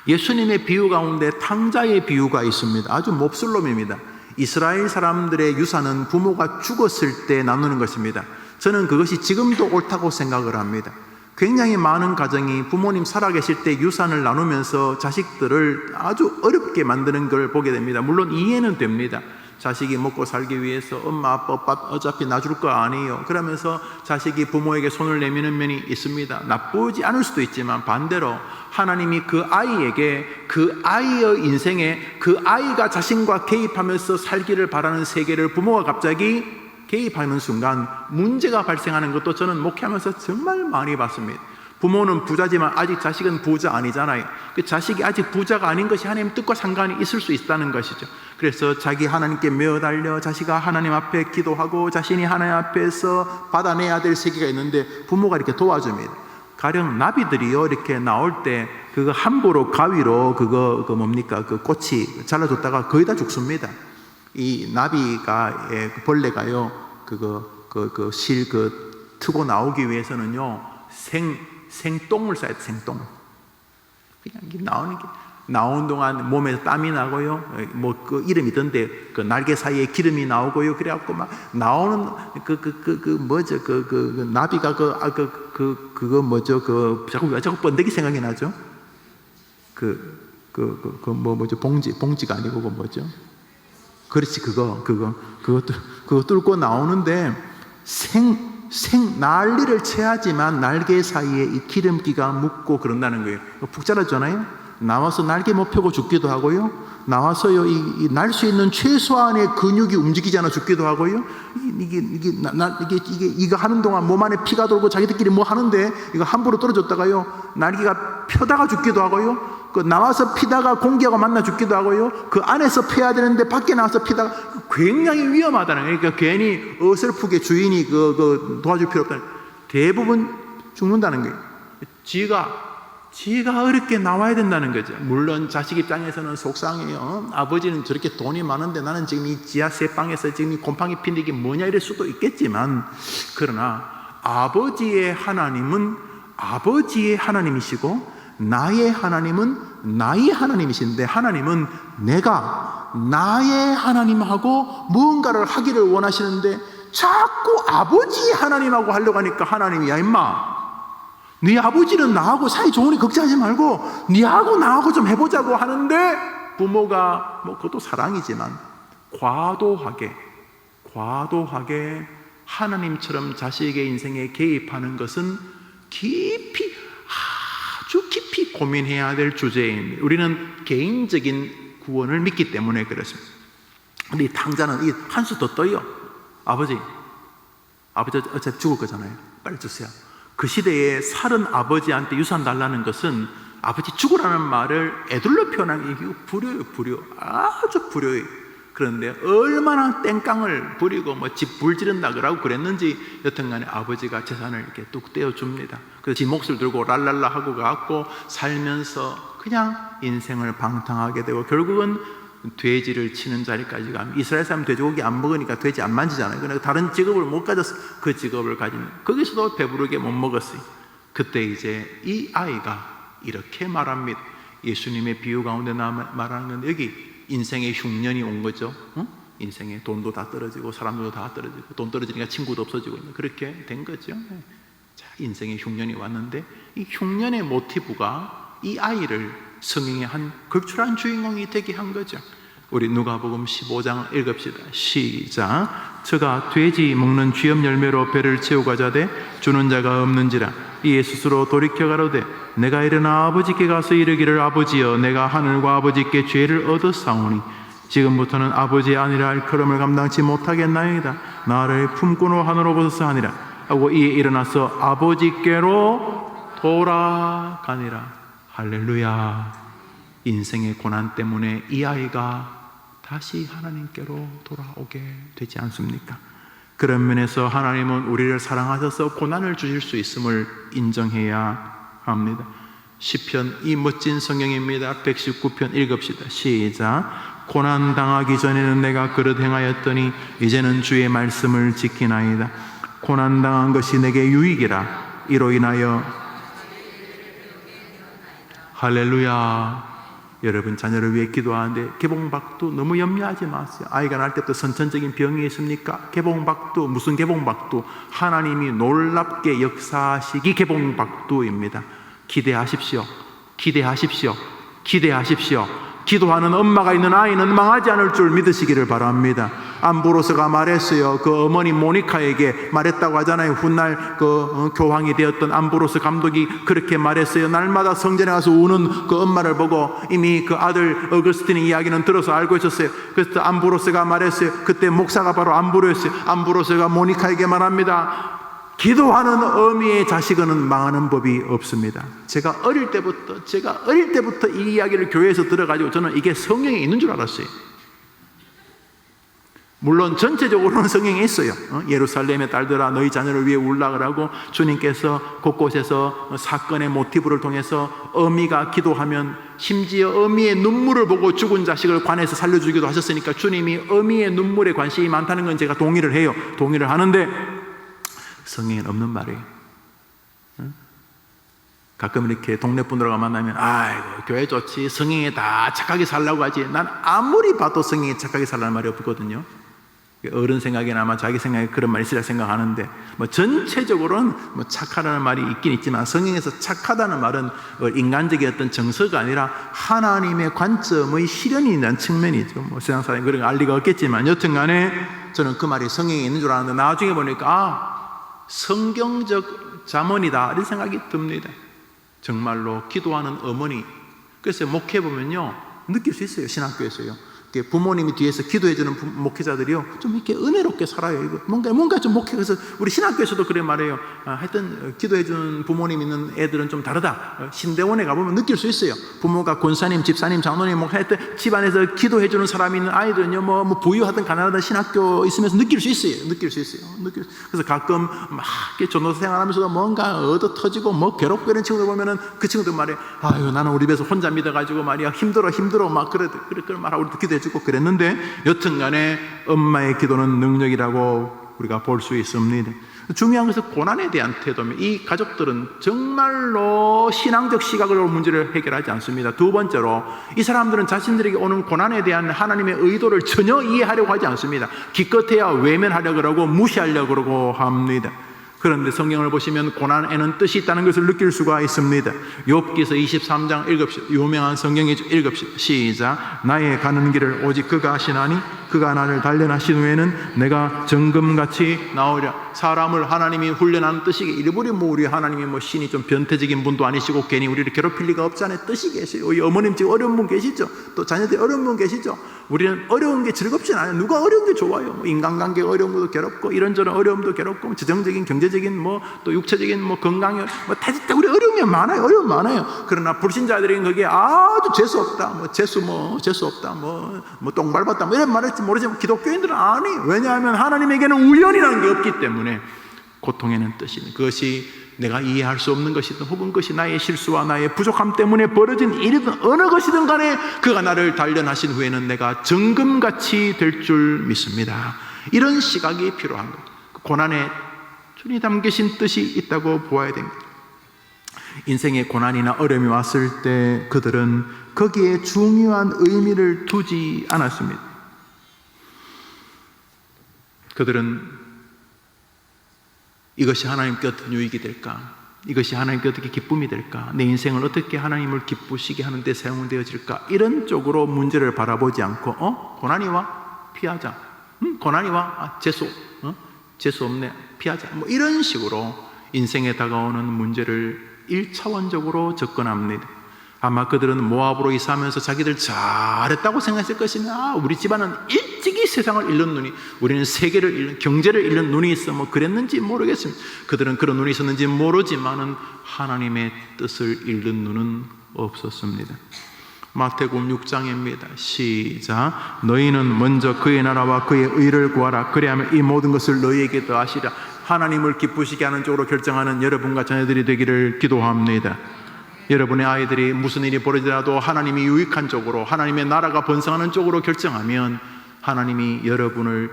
예수님의 비유 가운데 탕자의 비유가 있습니다. 아주 몹쓸 놈입니다. 이스라엘 사람들의 유산은 부모가 죽었을 때 나누는 것입니다. 저는 그것이 지금도 옳다고 생각을 합니다. 굉장히 많은 가정이 부모님 살아계실 때 유산을 나누면서 자식들을 아주 어렵게 만드는 걸 보게 됩니다. 물론 이해는 됩니다. 자식이 먹고 살기 위해서 엄마 아빠 어차피 놔줄 거 아니에요. 그러면서 자식이 부모에게 손을 내미는 면이 있습니다. 나쁘지 않을 수도 있지만 반대로 하나님이 그 아이에게 그 아이의 인생에 그 아이가 자신과 개입하면서 살기를 바라는 세계를 부모가 갑자기 개입하는 순간 문제가 발생하는 것도 저는 목회하면서 정말 많이 봤습니다. 부모는 부자지만 아직 자식은 부자 아니잖아요. 그 자식이 아직 부자가 아닌 것이 하나님 뜻과 상관이 있을 수 있다는 것이죠. 그래서 자기 하나님께 매어달려 자식아 하나님 앞에 기도하고 자신이 하나님 앞에서 받아내야 될 세계가 있는데 부모가 이렇게 도와줍니다. 가령 나비들이요 이렇게 나올 때 그거 함부로 가위로 그거 뭡니까 그 꼬치 잘라줬다가 거의 다 죽습니다. 이 나비가 벌레가요 그거 실 트고 나오기 위해서는요 생똥을 써야 돼. 생똥. 그냥 나오는 동안 몸에서 땀이 나고요. 뭐 그 이름이던데 그 날개 사이에 기름이 나오고요. 그래갖고 막 나오는 뭐죠? 그 나비가 그거 뭐죠? 자꾸 번데기 생각이 나죠? 뭐죠? 봉지가 아니고 그거 뭐죠? 그렇지 그거 뚫고 나오는데 난리를 채하지만 날개 사이에 이 기름기가 묻고 그런다는 거예요. 푹 자랐잖아요. 나와서 날개 못 펴고 죽기도 하고요. 나와서요 이 날 수 있는 최소한의 근육이 움직이지 않아 죽기도 하고요. 이거 하는 동안 몸 안에 피가 돌고 자기들끼리 뭐 하는데 이거 함부로 떨어졌다가요 날개가 펴다가 죽기도 하고요. 그 나와서 피다가 공기하고 만나 죽기도 하고요. 그 안에서 펴야 되는데 밖에 나와서 피다가 굉장히 위험하다는 거예요. 그러니까 괜히 어설프게 주인이 그 도와줄 필요 없다는 거예요. 대부분 죽는다는 거예요. 지가 어렵게 나와야 된다는 거죠. 물론 자식 입장에서는 속상해요. 아버지는 저렇게 돈이 많은데 나는 지금 이 지하세 방에서 지금 이 곰팡이 피는 게 뭐냐 이럴 수도 있겠지만, 그러나 아버지의 하나님은 아버지의 하나님이시고 나의 하나님은 나의 하나님이신데, 하나님은 내가 나의 하나님하고 무언가를 하기를 원하시는데 자꾸 아버지의 하나님하고 하려고 하니까 하나님이 야 임마 네 아버지는 나하고 사이 좋으니 걱정하지 말고 네하고 나하고 좀 해보자고 하는데, 부모가 뭐 그것도 사랑이지만 과도하게 하나님처럼 자식의 인생에 개입하는 것은 아주 깊이 고민해야 될 주제입니다. 우리는 개인적인 구원을 믿기 때문에 그렇습니다. 근데 이 탕자는 한 수 더 떠요. 아버지 어차피 죽을 거잖아요. 빨리 주세요. 그 시대에 살은 아버지한테 유산 달라는 것은 아버지 죽으라는 말을 애들로 표현하기 불효요. 아주 불효요. 그런데 얼마나 땡깡을 부리고 뭐 집 불지른다 그러고 그랬는지 여튼간에 아버지가 재산을 이렇게 뚝 떼어줍니다. 그래서 지 몫을 들고 랄랄라 하고 가고 살면서 그냥 인생을 방탕하게 되고 결국은 돼지를 치는 자리까지 가면, 이스라엘 사람 돼지고기 안 먹으니까 돼지 안 만지잖아요. 그러니까 다른 직업을 못 가져서 그 직업을 가진, 거기서도 배부르게 못 먹었어요. 그때 이제 이 아이가 이렇게 말합니다. 예수님의 비유 가운데 말하는 건 여기 인생의 흉년이 온 거죠. 인생에 돈도 다 떨어지고 사람들도 다 떨어지고 돈 떨어지니까 친구도 없어지고 그렇게 된 거죠. 자, 인생의 흉년이 왔는데 이 흉년의 모티브가 이 아이를 성경의 한 극출한 주인공이 되게 한 거죠. 우리 누가복음 15장 읽읍시다. 시작. 저가 돼지 먹는 쥐염 열매로 배를 채우고 가자되 주는 자가 없는지라. 이에 스스로 돌이켜 가로되 내가 일어나 아버지께 가서 이르기를 아버지여 내가 하늘과 아버지께 죄를 얻었사오니 지금부터는 아버지의 아니라 일컬음을 감당치 못하겠나이다. 나를 품고노 하늘로 보소서 하니라 하고 이에 일어나서 아버지께로 돌아가니라. 할렐루야. 인생의 고난 때문에 이 아이가 다시 하나님께로 돌아오게 되지 않습니까? 그런 면에서 하나님은 우리를 사랑하셔서 고난을 주실 수 있음을 인정해야 합니다. 시편, 이 멋진 성경입니다. 119편 읽읍시다. 시작. 고난 당하기 전에는 내가 그릇 행하였더니 이제는 주의 말씀을 지키나이다. 고난 당한 것이 내게 유익이라. 이로 인하여 할렐루야. 여러분 자녀를 위해 기도하는데 개봉박두 너무 염려하지 마세요. 아이가 날 때부터 선천적인 병이 있습니까? 개봉박두, 무슨 개봉박두? 하나님이 놀랍게 역사하시기 개봉박두입니다. 기대하십시오. 기대하십시오. 기대하십시오. 기도하는 엄마가 있는 아이는 망하지 않을 줄 믿으시기를 바랍니다. 암브로스가 말했어요. 그 어머니 모니카에게 말했다고 하잖아요. 훗날 교황이 되었던 암브로스 감독이 그렇게 말했어요. 날마다 성전에 가서 우는 그 엄마를 보고 이미 그 아들 어거스틴의 이야기는 들어서 알고 있었어요. 그래서 암브로스가 말했어요. 그때 목사가 바로 암브로스였어요. 암브로스가 모니카에게 말합니다. 기도하는 어미의 자식은 망하는 법이 없습니다. 제가 어릴 때부터 이 이야기를 교회에서 들어가지고 저는 이게 성경에 있는 줄 알았어요. 물론 전체적으로는 성경에 있어요. 예루살렘의 딸들아 너희 자녀를 위해 울라 그러고 주님께서 곳곳에서 사건의 모티브를 통해서 어미가 기도하면 심지어 어미의 눈물을 보고 죽은 자식을 관에서 살려주기도 하셨으니까 주님이 어미의 눈물에 관심이 많다는 건 제가 동의를 해요. 동의를 하는데 성경에는 없는 말이에요. 가끔 이렇게 동네 분들과 만나면 아이고 교회 좋지 성경에 다 착하게 살라고 하지. 난 아무리 봐도 성경에 착하게 살라는 말이 없거든요. 어른 생각에는 아마 자기 생각에 그런 말이 있으리라 생각하는데 전체적으로는 착하다는 말이 있긴 있지만 성경에서 착하다는 말은 인간적인 어떤 정서가 아니라 하나님의 관점의 실현이 있는 측면이죠. 세상 사람이 그런 거 알 리가 없겠지만 여튼간에 저는 그 말이 성경에 있는 줄 알았는데 나중에 보니까 성경적 잠언이다 이런 생각이 듭니다. 정말로 기도하는 어머니, 그래서 목회보면요 느낄 수 있어요. 신학교에서요 부모님이 뒤에서 기도해주는 목회자들이요 좀 이렇게 은혜롭게 살아요. 이거 뭔가 좀 목회해서 우리 신학교에서도 그래 말해요. 하여튼 기도해주는 부모님 있는 애들은 좀 다르다. 신대원에 가보면 느낄 수 있어요. 부모가 권사님, 집사님, 장로님 하여튼 집안에서 기도해주는 사람이 있는 아이들은요 뭐 부유하든 가난하든 신학교 있으면서 느낄 수 있어요. 그래서 가끔 막 전도사 생활하면서도 뭔가 얻어 터지고 뭐 괴롭고 이런 친구들 보면은 그 친구들 말해 아유 나는 우리 집에서 혼자 믿어가지고 말이야 힘들어 막 그런 말하고 우리도 기도해주고 그랬는데 여튼간에 엄마의 기도는 능력이라고 우리가 볼 수 있습니다. 중요한 것은 고난에 대한 태도입니다. 이 가족들은 정말로 신앙적 시각으로 문제를 해결하지 않습니다. 두 번째로 이 사람들은 자신들에게 오는 고난에 대한 하나님의 의도를 전혀 이해하려고 하지 않습니다. 기껏해야 외면하려고 그러고 무시하려고 그러고 합니다. 그런데 성경을 보시면 고난에는 뜻이 있다는 것을 느낄 수가 있습니다. 욥기서 23장 읽읍시다. 유명한 성경이죠. 읽읍시다. 시작. 나의 가는 길을 오직 그가 아시나니 그가 나를 단련하신 후에는 내가 정금같이 나오리라. 사람을 하나님이 훈련하는 뜻이게 일부러 우리 하나님이 신이 좀 변태적인 분도 아니시고 괜히 우리를 괴롭힐 리가 없잖아요. 뜻이 계세요. 우리 어머님 지금 어려운 분 계시죠? 또 자녀들이 어려운 분 계시죠? 우리는 어려운 게 즐겁진 않아요. 누가 어려운 게 좋아요? 인간관계 어려운 것도 괴롭고 이런저런 어려움도 괴롭고 재정적인 경제적인 또 육체적인 건강이 다 우리 어려움이 많아요. 어려움 많아요. 그러나 불신자들에게는 그게 아주 재수 없다. 재수 없다. 똥 밟았다. 이런 말할지 모르지만 기독교인들은 아니. 왜냐하면 하나님에게는 우연이라는 게 없기 때문에 고통에는 뜻이 있는 그것이 내가 이해할 수 없는 것이든 혹은 그것이 나의 실수와 나의 부족함 때문에 벌어진 일이든 어느 것이든 간에 그가 나를 단련하신 후에는 내가 정금같이 될 줄 믿습니다. 이런 시각이 필요한 것. 고난에 주님이 담기신 뜻이 있다고 보아야 됩니다. 인생의 고난이나 어려움이 왔을 때 그들은 거기에 중요한 의미를 두지 않았습니다. 그들은 이것이 하나님께 어떤 유익이 될까? 이것이 하나님께 어떻게 기쁨이 될까? 내 인생을 어떻게 하나님을 기쁘시게 하는 데 사용되어질까? 이런 쪽으로 문제를 바라보지 않고 고난이 와? 피하자. 고난이 와? 재수 없네. 피하자. 뭐 이런 식으로 인생에 다가오는 문제를 1차원적으로 접근합니다. 아마 그들은 모압으로 이사하면서 자기들 잘했다고 생각했을 것이며, 우리 집안은 일찍이 세상을 잃는 눈이, 우리는 세계를 잃는, 경제를 잃는 눈이 있어 뭐 그랬는지 모르겠습니다. 그들은 그런 눈이 있었는지 모르지만은 하나님의 뜻을 잃는 눈은 없었습니다. 마태복음 6장입니다. 시작. 너희는 먼저 그의 나라와 그의 의를 구하라. 그리하면 이 모든 것을 너희에게 더하시리라. 하나님을 기쁘시게 하는 쪽으로 결정하는 여러분과 자녀들이 되기를 기도합니다. 여러분의 아이들이 무슨 일이 벌어지더라도 하나님이 유익한 쪽으로, 하나님의 나라가 번성하는 쪽으로 결정하면 하나님이 여러분을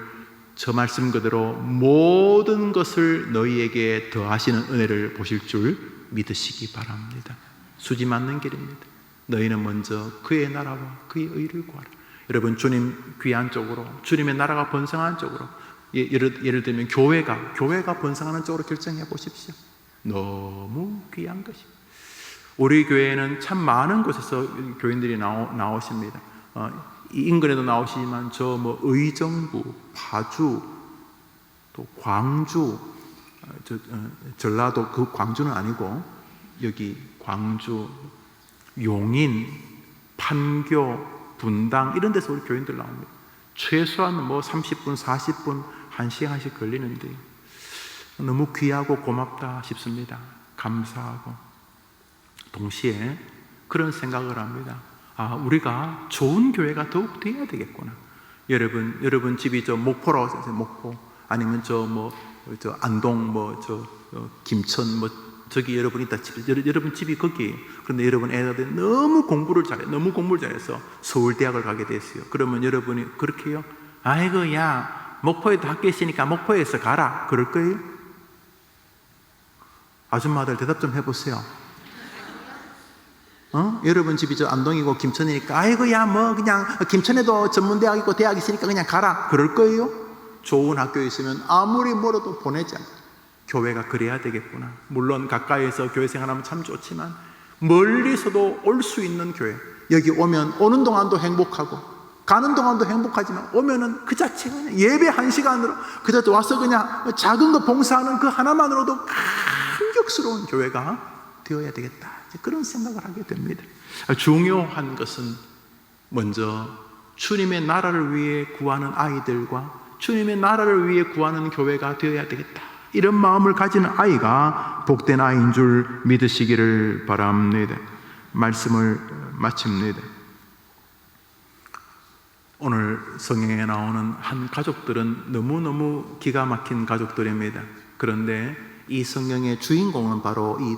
저 말씀 그대로 모든 것을 너희에게 더하시는 은혜를 보실 줄 믿으시기 바랍니다. 수지 맞는 길입니다. 너희는 먼저 그의 나라와 그의 의를 구하라. 여러분, 주님 귀한 쪽으로, 주님의 나라가 번성하는 쪽으로, 예를 들면 교회가 번성하는 쪽으로 결정해 보십시오. 너무 귀한 것입니다. 우리 교회에는 참 많은 곳에서 교인들이 나오십니다. 인근에도 나오시지만 저 뭐 의정부, 파주, 또 광주, 전라도 그 광주는 아니고 여기 광주, 용인, 판교, 분당 이런 데서 우리 교인들 나옵니다. 최소한 뭐 30분, 40분, 1시간씩 걸리는데 너무 귀하고 고맙다 싶습니다. 감사하고 동시에 그런 생각을 합니다. 우리가 좋은 교회가 더욱 되어야 되겠구나. 여러분 집이 저 목포라고 하세요. 목포 아니면 저 안동 김천 저기 여러분 있다. 여러분 집이 거기에요. 그런데 여러분 애들이 너무 공부를 잘해서 서울대학을 가게 됐어요. 그러면 여러분이 그렇게 해요? 아이고 야 목포에도 학교 있으니까 목포에서 가라 그럴 거예요? 아줌마들 대답 좀 해보세요. 여러분 집이 저 안동이고 김천이니까 아이고 야 뭐 그냥 김천에도 전문대학 있고 대학 있으니까 그냥 가라 그럴 거예요? 좋은 학교에 있으면 아무리 멀어도 보내지 않아요. 교회가 그래야 되겠구나. 물론 가까이에서 교회 생활하면 참 좋지만 멀리서도 올 수 있는 교회, 여기 오면 오는 동안도 행복하고 가는 동안도 행복하지만 오면은 그 자체가 그냥 예배 1시간으로 그저 와서 그냥 작은 거 봉사하는 그 하나만으로도 감격스러운 교회가 되어야 되겠다, 그런 생각을 하게 됩니다. 중요한 것은 먼저 주님의 나라를 위해 구하는 아이들과 주님의 나라를 위해 구하는 교회가 되어야 되겠다, 이런 마음을 가진 아이가 복된 아이인 줄 믿으시기를 바랍니다. 말씀을 마칩니다. 오늘 성경에 나오는 한 가족들은 너무너무 기가 막힌 가족들입니다. 그런데 이 성경의 주인공은 바로 이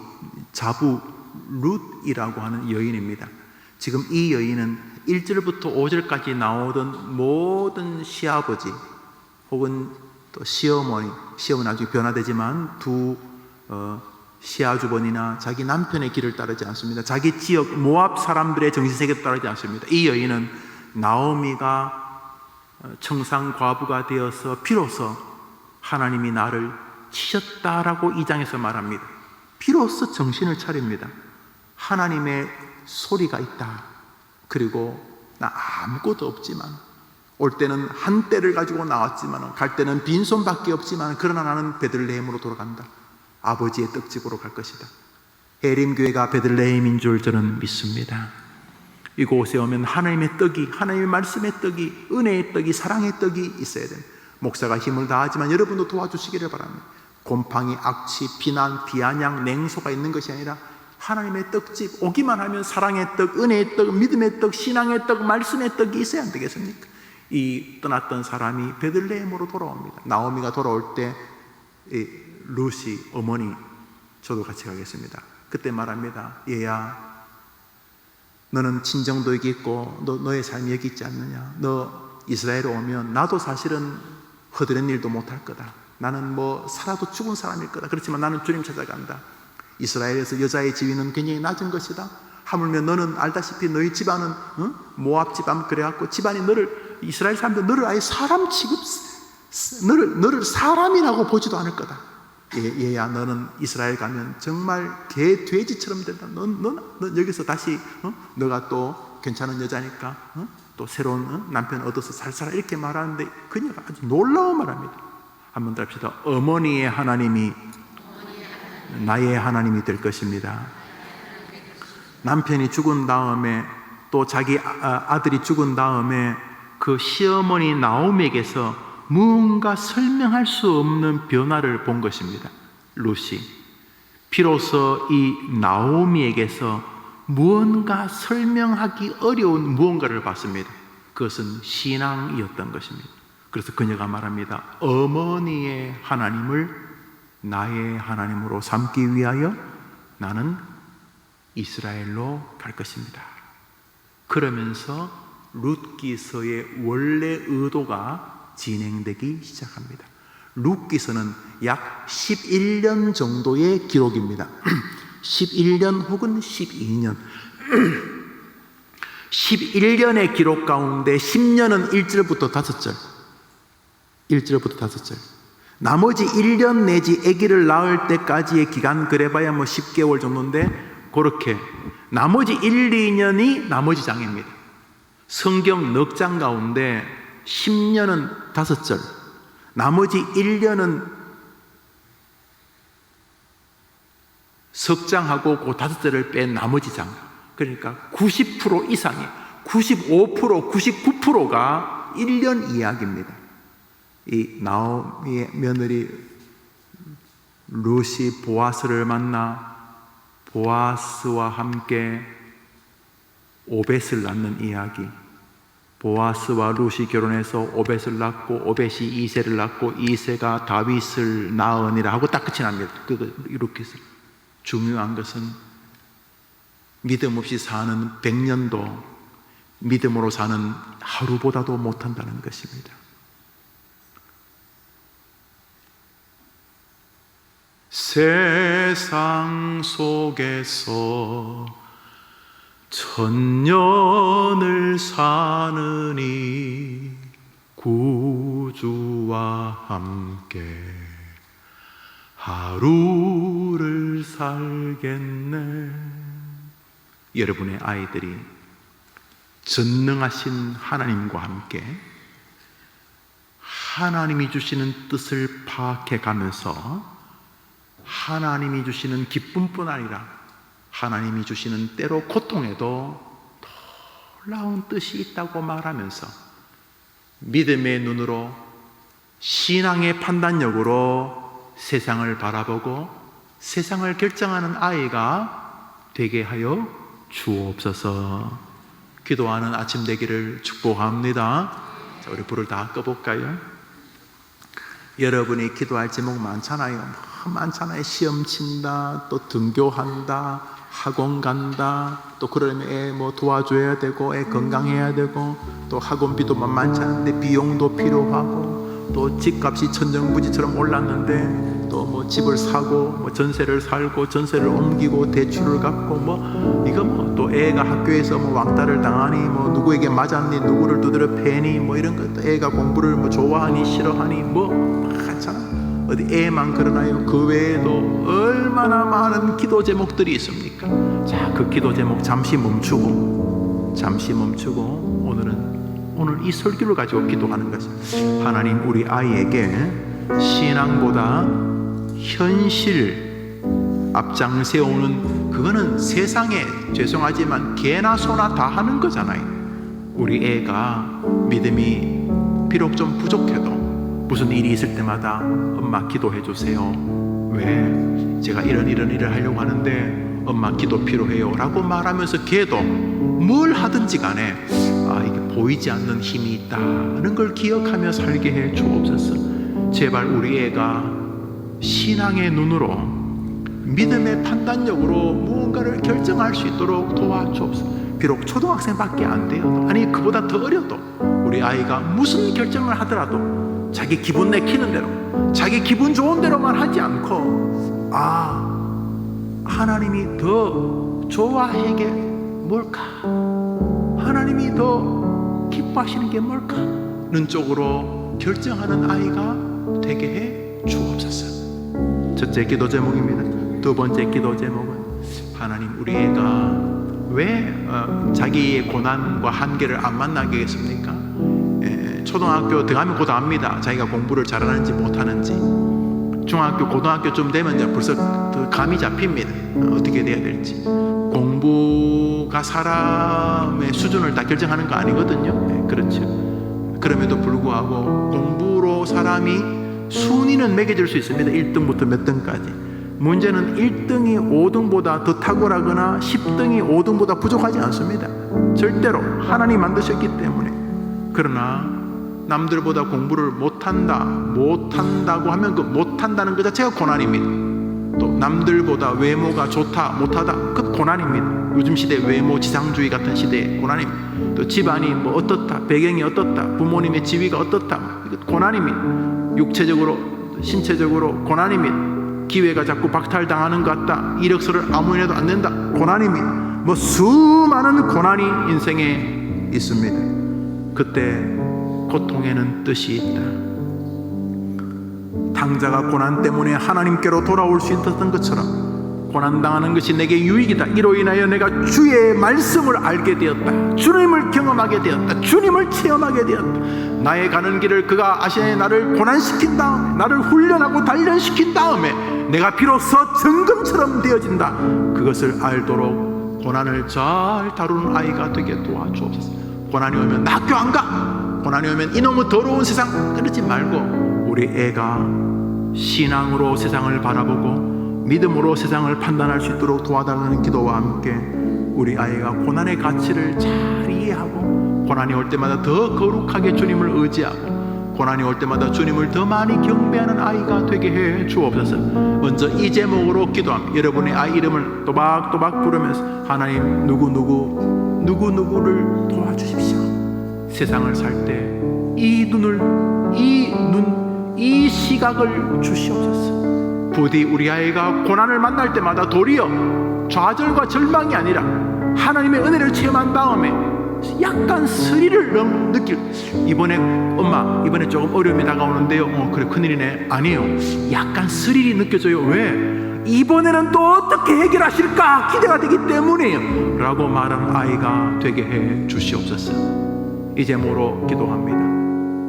자부 룻이라고 하는 여인입니다. 지금 이 여인은 1절부터 5절까지 나오던 모든 시아버지 혹은 또 시어머니 나중에 변화되지만 두 시아주번이나 자기 남편의 길을 따르지 않습니다. 자기 지역 모압 사람들의 정신세계도 따르지 않습니다. 이 여인은 나오미가 청산과부가 되어서 비로소 하나님이 나를 치셨다라고 2장에서 말합니다. 비로소 정신을 차립니다. 하나님의 소리가 있다. 그리고 나 아무것도 없지만 올 때는 한 떼를 가지고 나왔지만 갈 때는 빈손밖에 없지만 그러나 나는 베들레헴으로 돌아간다. 아버지의 떡집으로 갈 것이다. 해림교회가 베들레헴인 줄 저는 믿습니다. 이곳에 오면 하나님의 떡이, 하나님의 말씀의 떡이, 은혜의 떡이, 사랑의 떡이 있어야 됩니다. 목사가 힘을 다하지만 여러분도 도와주시기를 바랍니다. 곰팡이, 악취, 비난, 비아냥, 냉소가 있는 것이 아니라 하나님의 떡집 오기만 하면 사랑의 떡, 은혜의 떡, 믿음의 떡, 신앙의 떡, 말씀의 떡이 있어야 안 되겠습니까? 이 떠났던 사람이 베들레헴으로 돌아옵니다. 나오미가 돌아올 때 루시 어머니, 저도 같이 가겠습니다. 그때 말합니다. 얘야, 너는 친정도 여기 있고 너의 삶이 여기 있지 않느냐. 너 이스라엘에 오면 나도 사실은 허드렛 일도 못할 거다. 나는 뭐 살아도 죽은 사람일 거다. 그렇지만 나는 주님 찾아간다. 이스라엘에서 여자의 지위는 굉장히 낮은 것이다. 하물며 너는 알다시피 너희 집안은 모압 집안 그래갖고 집안이 너를, 이스라엘 사람들 너를 아예 사람 너를 사람이라고 보지도 않을 거다. 얘야, 너는 이스라엘 가면 정말 개 돼지처럼 된다. 넌 여기서 다시 너가 또 괜찮은 여자니까 또 새로운 남편 얻어서 잘 살아, 이렇게 말하는데 그녀가 아주 놀라운 말합니다. 한번 더 합시다. 어머니의 하나님이 나의 하나님이 될 것입니다. 남편이 죽은 다음에 또 자기 아들이 죽은 다음에 그 시어머니 나오미에게서 무언가 설명할 수 없는 변화를 본 것입니다. 룻이 비로소 이 나오미에게서 무언가 설명하기 어려운 무언가를 봤습니다. 그것은 신앙이었던 것입니다. 그래서 그녀가 말합니다. 어머니의 하나님을 나의 하나님으로 삼기 위하여 나는 이스라엘로 갈 것입니다. 그러면서 룻기서의 원래 의도가 진행되기 시작합니다. 룻기서는 약 11년 정도의 기록입니다. 11년 혹은 12년 11년의 기록 가운데 10년은 1절부터 5절 1절부터 5절 나머지 1년 내지 아기를 낳을 때까지의 기간 그래봐야 뭐 10개월 정도인데 그렇게 나머지 1, 2년이 나머지 장입니다. 성경 넉 장 가운데 10년은 5절 나머지 1년은 석 장하고 그 5절을 뺀 나머지 장, 그러니까 90% 이상이 95%, 99%가 1년 이야기입니다. 이 나오미의 며느리 룻이 보아스를 만나 보아스와 함께 오벳을 낳는 이야기, 보아스와 룻이 결혼해서 오벳을 낳고 오벳이 이새를 낳고 이새가 다윗을 낳으니라 하고 딱 끝이 납니다. 이렇게 해서 중요한 것은 믿음 없이 사는 100년도 믿음으로 사는 하루보다도 못한다는 것입니다. 세상 속에서 천년을 사느니 구주와 함께 하루를 살겠네. 여러분의 아이들이 전능하신 하나님과 함께 하나님이 주시는 뜻을 파악해 가면서 하나님이 주시는 기쁨뿐 아니라 하나님이 주시는 때로 고통에도 놀라운 뜻이 있다고 말하면서 믿음의 눈으로 신앙의 판단력으로 세상을 바라보고 세상을 결정하는 아이가 되게 하여 주옵소서. 기도하는 아침 되기를 축복합니다. 자, 우리 불을 다 꺼볼까요? 여러분이 기도할 제목 많잖아요. 많잖아요. 시험 친다, 또 등교한다, 학원 간다, 또 그러면 애 뭐 도와줘야 되고, 애 건강해야 되고, 또 학원비도 만만치 않은데 비용도 필요하고, 또 집값이 천정부지처럼 올랐는데 또 뭐 집을 사고 뭐 전세를 살고 전세를 옮기고 대출을 갚고 뭐 이거 뭐 또 애가 학교에서 뭐 왕따를 당하니 뭐 누구에게 맞았니 누구를 두드려 패니 뭐 이런 것도 애가 공부를 뭐 좋아하니 싫어하니 뭐 많잖아. 어디 애만 그러나요? 그 외에도 얼마나 많은 기도 제목들이 있습니까? 자, 그 기도 제목 잠시 멈추고 오늘 이 설교를 가지고 기도하는 것입니다. 하나님, 우리 아이에게 신앙보다 현실 앞장세우는 그거는 세상에 죄송하지만 개나 소나 다 하는 거잖아요. 우리 애가 믿음이 비록 좀 부족해도 무슨 일이 있을 때마다 엄마 기도해 주세요. 왜? 제가 이런 일을 하려고 하는데 엄마 기도 필요해요 라고 말하면서 걔도 뭘 하든지 간에 이게 보이지 않는 힘이 있다는 걸 기억하며 살게 해 주옵소서. 제발 우리 애가 신앙의 눈으로 믿음의 판단력으로 무언가를 결정할 수 있도록 도와주옵소서. 비록 초등학생밖에 안 돼요. 아니 그보다 더 어려도 우리 아이가 무슨 결정을 하더라도 자기 기분 내키는 대로 자기 기분 좋은 대로만 하지 않고 하나님이 더 좋아하는 게 뭘까? 하나님이 더 기뻐하시는 게 뭘까? 는 쪽으로 결정하는 아이가 되게 해 주옵소서. 첫째 기도 제목입니다. 두 번째 기도 제목은 하나님, 우리 애가 왜 자기의 고난과 한계를 안 만나겠습니까? 초등학교 들어가면 곧 압니다. 자기가 공부를 잘하는지 못하는지. 중학교, 고등학교쯤 되면 이제 벌써 더 감이 잡힙니다. 어떻게 돼야 될지. 공부가 사람의 수준을 다 결정하는 거 아니거든요. 그렇죠. 그럼에도 불구하고 공부로 사람이 순위는 매겨질 수 있습니다. 1등부터 몇 등까지. 문제는 1등이 5등보다 더 탁월하거나 10등이 5등보다 부족하지 않습니다. 절대로 하나님이 만드셨기 때문에. 그러나 남들보다 공부를 못한다고 하면 그 못한다는 그 자체가 고난입니다. 또 남들보다 외모가 좋다 못하다, 그 고난입니다. 요즘 시대 외모 지상주의 같은 시대의 고난입니다. 또 집안이 뭐 어떻다, 배경이 어떻다, 부모님의 지위가 어떻다, 이거 고난입니다. 육체적으로 신체적으로 고난입니다. 기회가 자꾸 박탈당하는 것 같다, 이력서를 아무리 해도 안 된다, 고난입니다. 뭐 수많은 고난이 인생에 있습니다. 그때 고통에는 뜻이 있다. 당자가 고난 때문에 하나님께로 돌아올 수 있었던 것처럼 고난당하는 것이 내게 유익이다. 이로 인하여 내가 주의 말씀을 알게 되었다. 주님을 경험하게 되었다. 주님을 체험하게 되었다. 나의 가는 길을 그가 아시아에 나를 고난시킨 다음에, 나를 훈련하고 단련시킨 다음에 내가 비로소 정금처럼 되어진다. 그것을 알도록 고난을 잘 다루는 아이가 되게 도와주옵소서. 고난이 오면 나 학교 안 가, 고난이 오면 이놈의 더러운 세상, 그러지 말고 우리 애가 신앙으로 세상을 바라보고 믿음으로 세상을 판단할 수 있도록 도와달라는 기도와 함께 우리 아이가 고난의 가치를 잘 이해하고 고난이 올 때마다 더 거룩하게 주님을 의지하고 고난이 올 때마다 주님을 더 많이 경배하는 아이가 되게 해 주옵소서. 먼저 이 제목으로 기도합니다. 여러분의 아이 이름을 또박또박 부르면서 하나님, 누구누구를 도와주십시오. 세상을 살 때 이 시각을 주시옵소서. 부디 우리 아이가 고난을 만날 때마다 도리어 좌절과 절망이 아니라 하나님의 은혜를 체험한 다음에 약간 스릴을 느낄, 이번에 엄마 이번에 조금 어려움이 다가오는데요, 그래 큰일이네, 아니에요, 약간 스릴이 느껴져요. 왜? 이번에는 또 어떻게 해결하실까 기대가 되기 때문이에요 라고 말하는 아이가 되게 해 주시옵소서. 이 제목으로 기도합니다.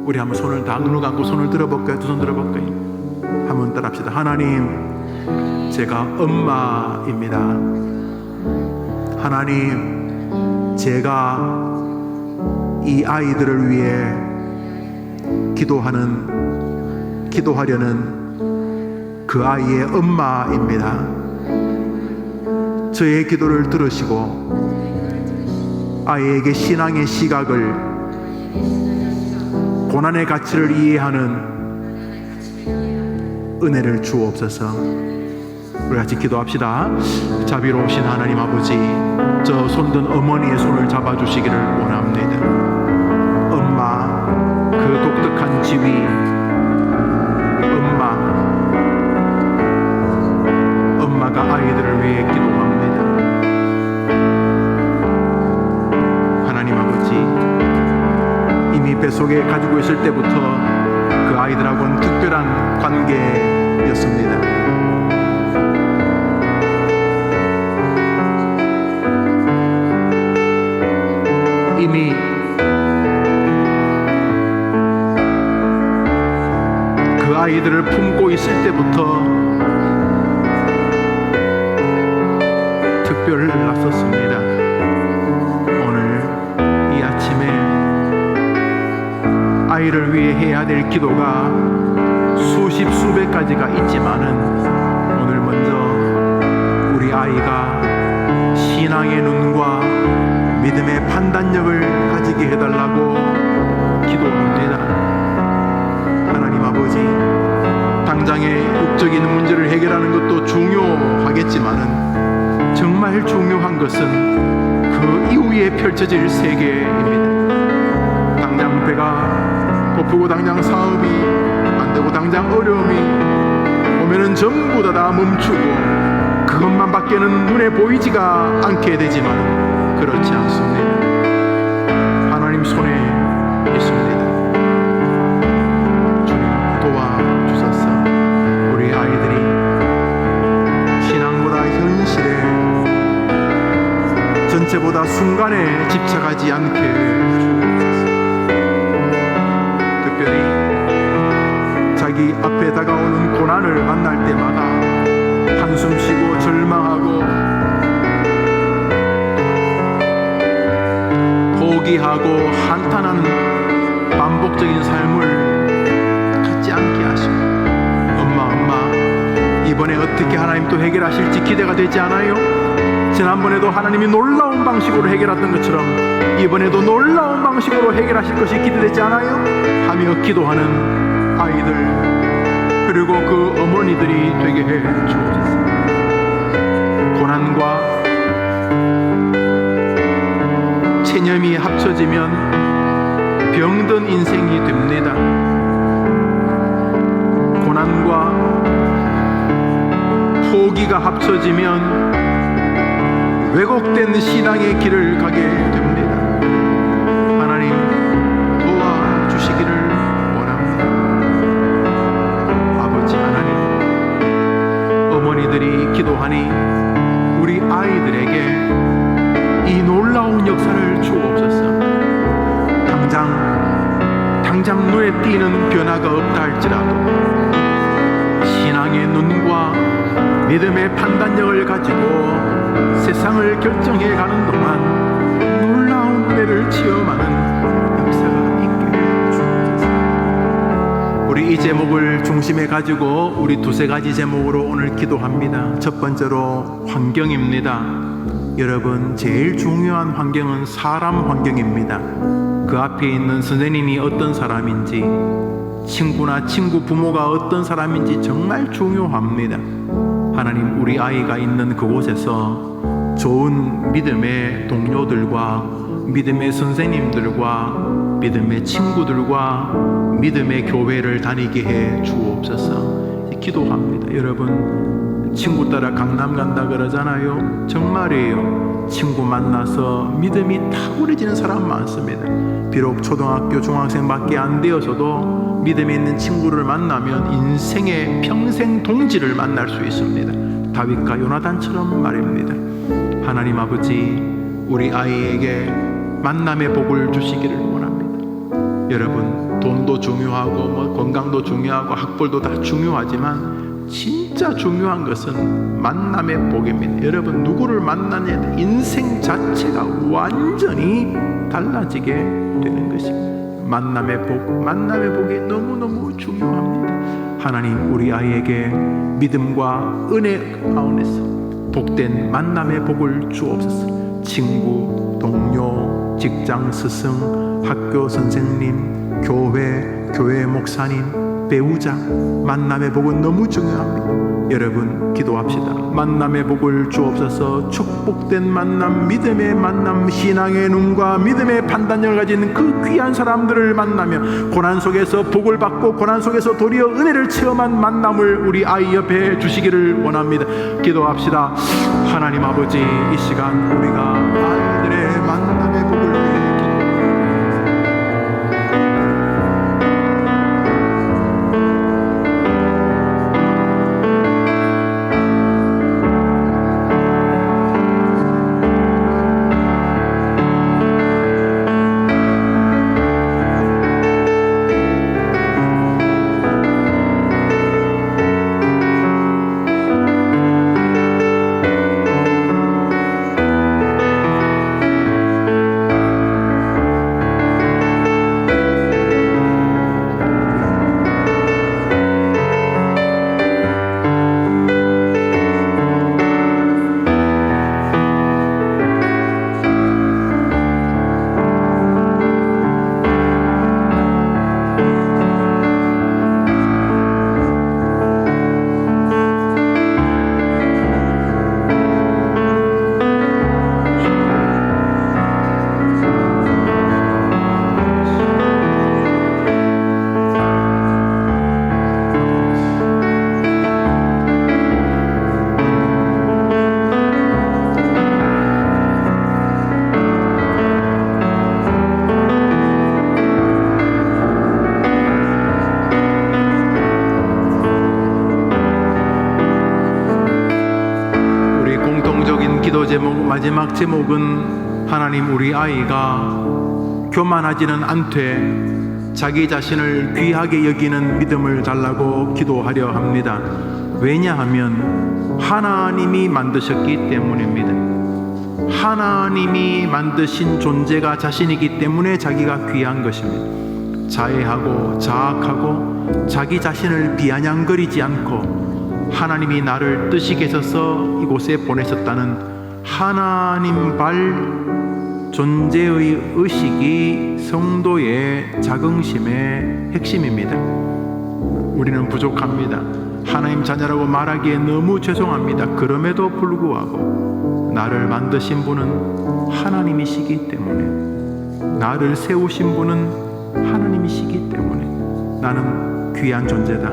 우리 한번 손을 다 눈을 감고 손을 들어볼까요? 두 손 들어볼까요? 한번 따라합시다. 하나님, 제가 엄마입니다. 하나님, 제가 이 아이들을 위해 기도하려는 그 아이의 엄마입니다. 저의 기도를 들으시고 아이에게 신앙의 시각을, 고난의 가치를 이해하는 은혜를 주옵소서. 우리 같이 기도합시다. 자비로우신 하나님 아버지, 저 손든 어머니의 손을 잡아주시기를 원합니다. 엄마, 그 독특한 지위, 엄마가 아이들을 위해 기도합니다. 하나님 아버지, 이미 뱃속에 가지고 있을 때부터 그 아이들하고는 특별한 관계였습니다. 이미 그 아이들을 품고 있을 때부터 특별했었습니다. 오늘 이 아침에 아이를 위해 해야 될 기도가 수십 수백 가지가 있지만은 오늘 먼저 우리 아이가 신앙의 눈과 믿음의 판단력을 가지게 해달라고 기도합니다. 하나님 아버지, 당장의 육적인 문제를 해결하는 것도 중요하겠지만은 정말 중요한 것은 그 이후에 펼쳐질 세계입니다. 당장 배가 고프고 당장 사업이 안 되고 당장 어려움이 오면은 전부 다 멈추고 그것만 밖에는 눈에 보이지가 않게 되지만 그렇지 않습니다. 하나님 손에 있습니다. 전체보다 순간에 집착하지 않게 주옵소서. 특별히 자기 앞에 다가오는 고난을 만날 때마다 한숨 쉬고 절망하고 포기하고 한탄하는 반복적인 삶을 갖지 않게 하시고, 엄마 이번에 어떻게 하나님 또 해결하실지 기대가 되지 않아요? 지난번에도 하나님이 놀라운 방식으로 해결했던 것처럼 이번에도 놀라운 방식으로 해결하실 것이 기대되지 않아요? 하며 기도하는 아이들, 그리고 그 어머니들이 되게 해 주옵소서. 고난과 체념이 합쳐지면 병든 인생이 됩니다. 고난과 포기가 합쳐지면 왜곡된 신앙의 길을 가게 됩니다. 하나님 도와주시기를 원합니다. 아버지 하나님, 어머니들이 기도하니 우리 아이들에게 이 놀라운 역사를 주옵소서. 당장 눈에 띄는 변화가 없다 할지라도 신앙의 눈과 믿음의 판단력을 가지고 세상을 결정해 가는 동안 놀라운 은혜를 체험하는 역사가 있게 주옵소서. 우리 이 제목을 중심에 가지고 우리 두세 가지 제목으로 오늘 기도합니다. 첫 번째로 환경입니다. 여러분, 제일 중요한 환경은 사람 환경입니다. 그 앞에 있는 선생님이 어떤 사람인지, 친구나 친구 부모가 어떤 사람인지 정말 중요합니다. 하나님, 우리 아이가 있는 그곳에서 좋은 믿음의 동료들과 믿음의 선생님들과 믿음의 친구들과 믿음의 교회를 다니게 해 주옵소서. 기도합니다. 여러분, 친구 따라 강남 간다 그러잖아요. 정말이에요. 친구 만나서 믿음이 탁월해지는 사람 많습니다. 비록 초등학교 중학생밖에 안 되어서도 믿음에 있는 친구를 만나면 인생의 평생 동지를 만날 수 있습니다. 다윗과 요나단처럼 말입니다. 하나님 아버지, 우리 아이에게 만남의 복을 주시기를 원합니다. 여러분, 돈도 중요하고 건강도 중요하고 학벌도 다 중요하지만 진짜 중요한 것은 만남의 복입니다. 여러분, 누구를 만나냐에 인생 자체가 완전히 달라지게 되는 것입니다. 만남의 복이 너무너무 중요합니다. 하나님, 우리 아이에게 믿음과 은혜 가운데서 복된 만남의 복을 주옵소서. 친구, 동료, 직장 스승, 학교 선생님, 교회 목사님, 배우자, 만남의 복은 너무 중요합니다. 여러분, 기도합시다. 만남의 복을 주옵소서. 축복된 만남, 믿음의 만남, 신앙의 눈과 믿음의 판단력을 가진 그 귀한 사람들을 만나며 고난 속에서 복을 받고 고난 속에서 도리어 은혜를 체험한 만남을 우리 아이 옆에 주시기를 원합니다. 기도합시다. 하나님 아버지, 이 시간 우리가 아이들의 만남의 복을 위해 마지막 제목은 하나님, 우리 아이가 교만하지는 않되 자기 자신을 귀하게 여기는 믿음을 달라고 기도하려 합니다. 왜냐하면 하나님이 만드셨기 때문입니다. 하나님이 만드신 존재가 자신이기 때문에 자기가 귀한 것입니다. 자애하고 자악하고 자기 자신을 비아냥거리지 않고 하나님이 나를 뜻이 계셔서 이곳에 보내셨다는 하나님 발 존재의 의식이 성도의 자긍심의 핵심입니다. 우리는 부족합니다. 하나님 자녀라고 말하기에 너무 죄송합니다. 그럼에도 불구하고 나를 만드신 분은 하나님이시기 때문에, 나를 세우신 분은 하나님이시기 때문에 나는 귀한 존재다.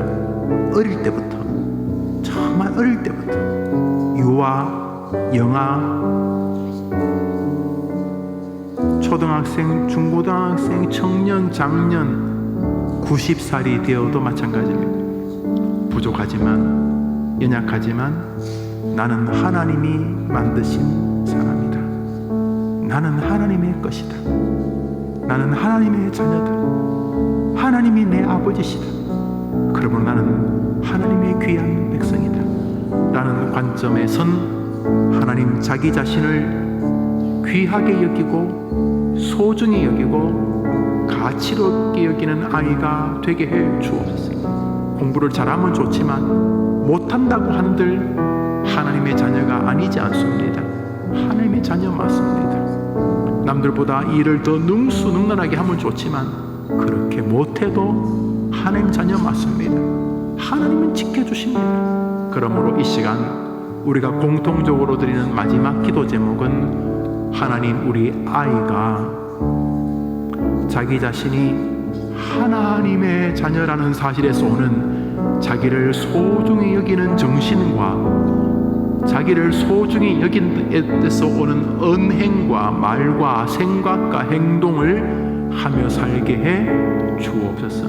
어릴 때부터, 정말 어릴 때부터 유아, 영아, 초등학생, 중고등학생, 청년, 장년 90살이 되어도 마찬가지입니다. 부족하지만, 연약하지만 나는 하나님이 만드신 사람이다. 나는 하나님의 것이다. 나는 하나님의 자녀다. 하나님이 내 아버지시다. 그러므로 나는 하나님의 귀한 백성이다 라는 관점에 선 하나님 자기 자신을 귀하게 여기고 소중히 여기고 가치롭게 여기는 아이가 되게 해 주옵소서. 공부를 잘하면 좋지만 못한다고 한들 하나님의 자녀가 아니지 않습니다. 하나님의 자녀 맞습니다. 남들보다 일을 더 능수능란하게 하면 좋지만 그렇게 못해도 하나님 자녀 맞습니다. 하나님은 지켜주십니다. 그러므로 이 시간 우리가 공통적으로 드리는 마지막 기도 제목은 하나님, 우리 아이가 자기 자신이 하나님의 자녀라는 사실에서 오는 자기를 소중히 여기는 정신과 자기를 소중히 여긴 데서 오는 언행과 말과 생각과 행동을 하며 살게 해 주옵소서.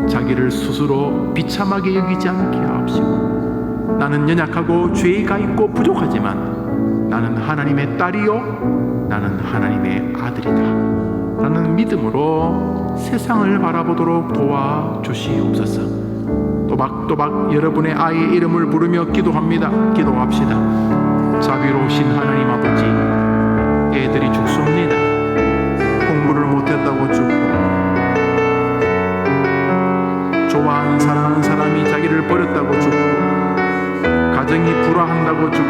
자기를 스스로 비참하게 여기지 않게 하옵시고, 나는 연약하고 죄가 있고 부족하지만 나는 하나님의 딸이요 나는 하나님의 아들이다 라는 믿음으로 세상을 바라보도록 도와주시옵소서. 또박또박 여러분의 아이의 이름을 부르며 기도합니다. 기도합시다. 자비로우신 하나님 아버지, 애들이 죽습니다. 공부를 못했다고 죽고, 좋아하는 사랑하는 사람이 자기를 버렸다고 죽고, 가정이 불화한다고 죽고,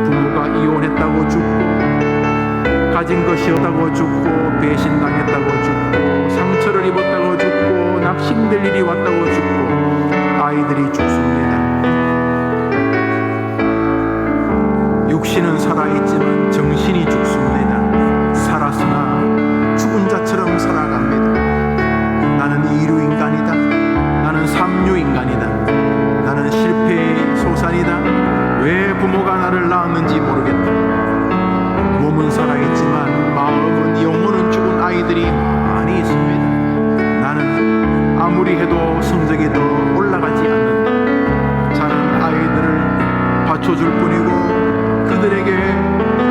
부모가 이혼했다고 죽고, 가진 것이 없다고 죽고, 배신당했다고 죽고, 상처를 입었다고 죽고, 낙심될 일이 왔다고 죽고, 아이들이 죽습니다. 육신은 살아있지만 정신이 죽습니다. 살았으나 죽은 자처럼 살아갑니다. 나는 이류인간이다. 나는 삼류인간이다. 나는 실패의 소산이다. 왜 부모가 나를 낳았는지 모르겠다. 몸은 살아있지만 마음은, 영혼은 죽은 아이들이 많이 있습니다. 나는 아무리 해도 성적이 더 올라가지 않는다. 자란 아이들을 받쳐줄 뿐이고 그들에게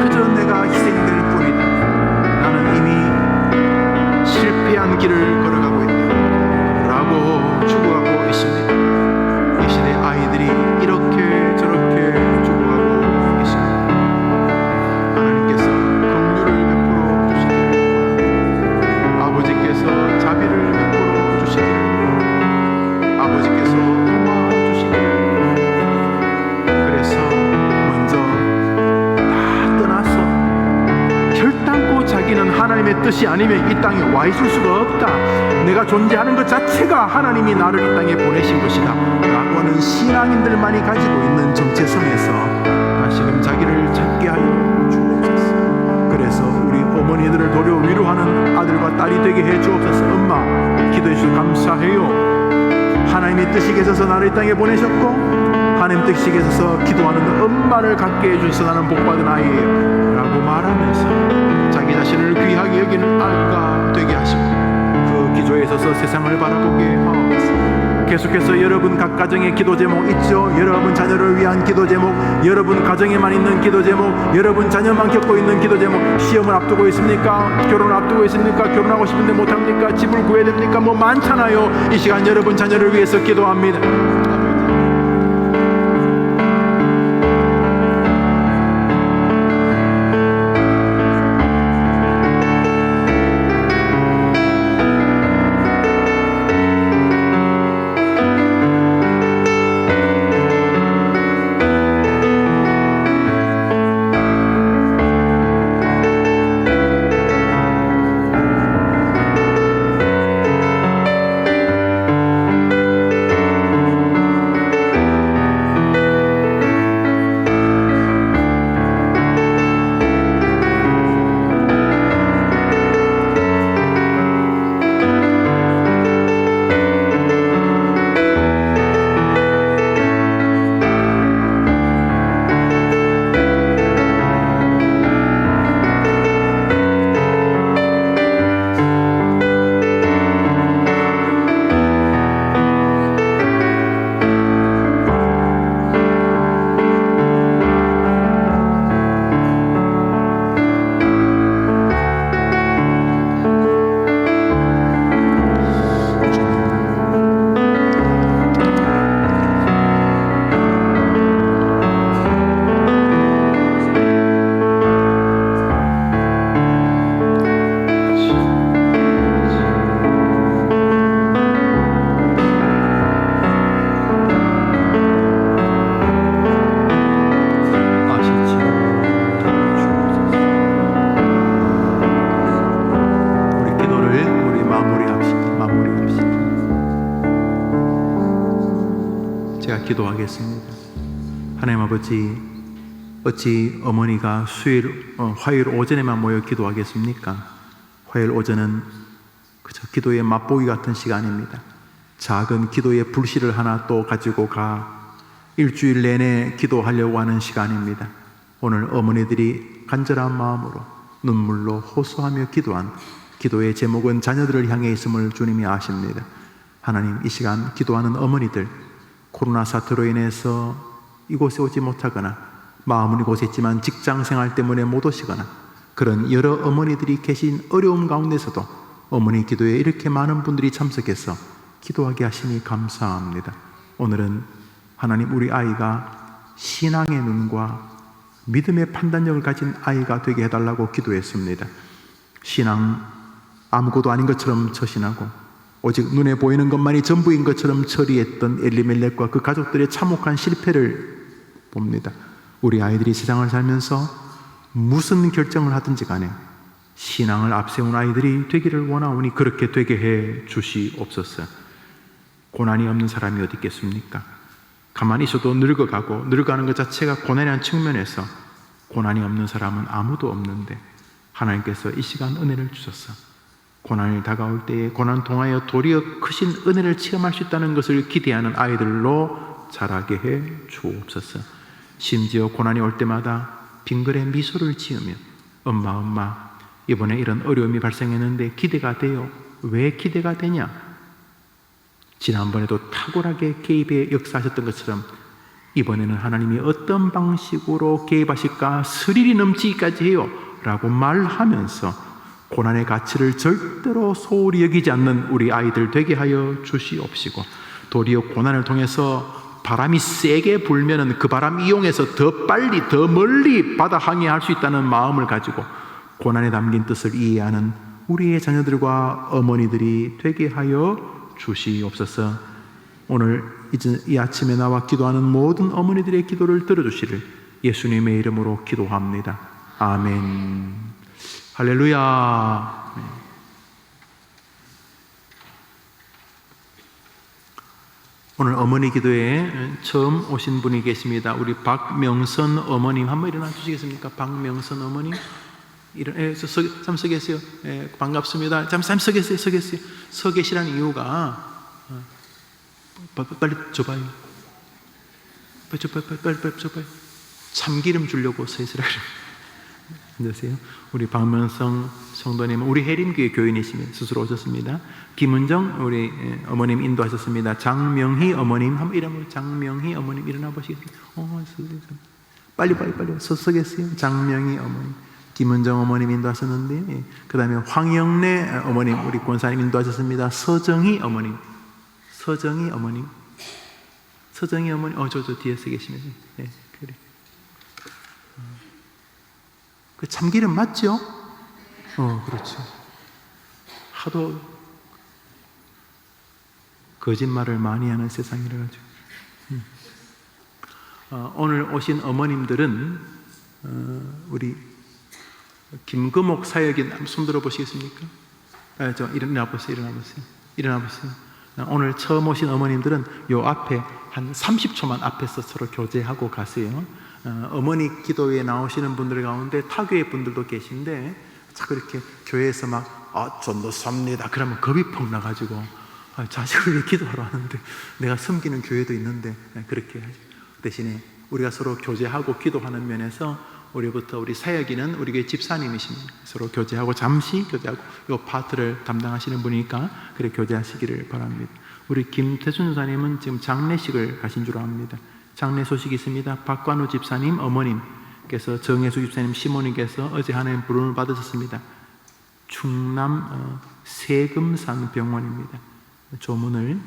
그저 내가 희생될 뿐이다. 나는 이미 실패한 길을 걸어가고 있다 라고 죽어가고 있습니다. 이 시대 아이들이 이렇게 저렇게 죽어가고 있습니다. 하나님께서 긍휼을 베풀어 주시기를, 아버지께서 자비를 베풀어 주시기를, 아버지께서 도와주시기를. 그래서 먼저 다 떠나서 결단코 자기는 하나님의 뜻이 아니면 이 땅에 와 있을 수가 없다. 내가 존재하는 것 자체가 하나님이 나를 이 땅에 보내신 것이다 라고 하는 신앙인들만이 가지고 있는 정체성에서 다시금 자기를 찾게 하여 주옵소서. 그래서 우리 어머니들을 도려 위로하는 아들과 딸이 되게 해 주옵소서. 엄마, 기도해 주셔서 감사해요. 하나님의 뜻이 계셔서 나를 이 땅에 보내셨고, 하나님 뜻이 계셔서 기도하는 엄마를 갖게 해주셔서 나는 복받은 아이예요 라고 말하면서 자기 자신을 귀하게 여기는 아이가 되게 하시고, 그 기조에 있어서 세상을 바라보게 하옵소서. 계속해서 여러분 각 가정의 기도 제목 있죠? 여러분 자녀를 위한 기도 제목, 여러분 가정에만 있는 기도 제목, 여러분 자녀만 겪고 있는 기도 제목. 시험을 앞두고 있습니까? 결혼을 앞두고 있습니까? 결혼하고 싶은데 못합니까? 집을 구해야 됩니까? 뭐 많잖아요. 이 시간 여러분 자녀를 위해서 기도합니다. 기도하겠습니다. 하나님 아버지, 어찌 어머니가 화요일 오전에만 모여 기도하겠습니까? 화요일 오전은 그저 기도의 맛보기 같은 시간입니다. 작은 기도의 불씨를 하나 또 가지고 일주일 내내 기도하려고 하는 시간입니다. 오늘 어머니들이 간절한 마음으로 눈물로 호소하며 기도한 기도의 제목은 자녀들을 향해 있음을 주님이 아십니다. 하나님, 이 시간 기도하는 어머니들, 코로나 사태로 인해서 이곳에 오지 못하거나 마음은 이곳에 있지만 직장생활 때문에 못 오시거나 그런 여러 어머니들이 계신 어려움 가운데서도 어머니 기도에 이렇게 많은 분들이 참석해서 기도하게 하시니 감사합니다. 오늘은 하나님, 우리 아이가 신앙의 눈과 믿음의 판단력을 가진 아이가 되게 해달라고 기도했습니다. 신앙 아무것도 아닌 것처럼 처신하고 오직 눈에 보이는 것만이 전부인 것처럼 처리했던 엘리멜렉과 그 가족들의 참혹한 실패를 봅니다. 우리 아이들이 세상을 살면서 무슨 결정을 하든지 간에 신앙을 앞세운 아이들이 되기를 원하오니 그렇게 되게 해 주시옵소서. 고난이 없는 사람이 어디 있겠습니까? 가만히 있어도 늙어가는 것 자체가 고난이라는 측면에서 고난이 없는 사람은 아무도 없는데 하나님께서 이 시간 은혜를 주셔서 고난이 다가올 때에 고난 통하여 도리어 크신 은혜를 체험할 수 있다는 것을 기대하는 아이들로 자라게 해 주옵소서. 심지어 고난이 올 때마다 빙그레 미소를 지으며 엄마 이번에 이런 어려움이 발생했는데 기대가 돼요. 왜 기대가 되냐? 지난번에도 탁월하게 개입해 역사하셨던 것처럼 이번에는 하나님이 어떤 방식으로 개입하실까 스릴이 넘치기까지 해요 라고 말하면서 고난의 가치를 절대로 소홀히 여기지 않는 우리 아이들 되게 하여 주시옵시고, 도리어 고난을 통해서 바람이 세게 불면은 그 바람 이용해서 더 빨리 더 멀리 바다 항해할 수 있다는 마음을 가지고 고난에 담긴 뜻을 이해하는 우리의 자녀들과 어머니들이 되게 하여 주시옵소서. 오늘 이 아침에 나와 기도하는 모든 어머니들의 기도를 들어주시를 예수님의 이름으로 기도합니다. 아멘. 할렐루야. 오늘 어머니 기도에 처음 오신 분이 계십니다. 우리 박명선 어머님 한번 일어나 주시겠습니까? 박명선 어머님 잠 서 계세요. 반갑습니다. 잠 서 계세요. 서 계시라는 이유가 빨리 줘봐요. 빨리 줘봐요. 참기름 주려고 서 있으라. 안녕하세요. 우리 박명성 성도님은 우리 해림교회 교인이시며 스스로 오셨습니다. 김은정 우리 어머님 인도하셨습니다. 장명희 어머님 한번 이름으로 장명희 어머님 일어나 보시겠습니다. 빨리 서서겠어요. 장명희 어머님, 김은정 어머님 인도하셨는데, 그 다음에 황영래 어머님 우리 권사님 인도하셨습니다. 서정희 어머님, 서정희 어머님 저 뒤에 서 계시면 그래. 그 참기름 맞죠? 그렇죠. 하도 거짓말을 많이 하는 세상이라 가지고. 오늘 오신 어머님들은 우리 김금옥 사역인 손 들어 보시겠습니까? 일어나 보세요. 오늘 처음 오신 어머님들은 요 앞에 한 30초만 앞에서 서로 교제하고 가세요. 어머니 기도회에 나오시는 분들 가운데 타교회 분들도 계신데 자꾸 이렇게 교회에서 막 전도 삽니다 그러면 겁이 퍽 나가지고 자식을 위해 기도하러 하는데 내가 섬기는 교회도 있는데 그렇게 하죠. 대신에 우리가 서로 교제하고 기도하는 면에서 우리부터 우리 사역이는 우리 교회 집사님이십니다. 서로 교제하고 잠시 교제하고 이 파트를 담당하시는 분이니까 그래 교제하시기를 바랍니다. 우리 김태순 사님은 지금 장례식을 가신 줄 압니다. 장례 소식이 있습니다. 박관우 집사님 어머님께서 정혜수 집사님 시모님께서 어제 하나님 부름을 받으셨습니다. 충남 세금산 병원입니다. 조문을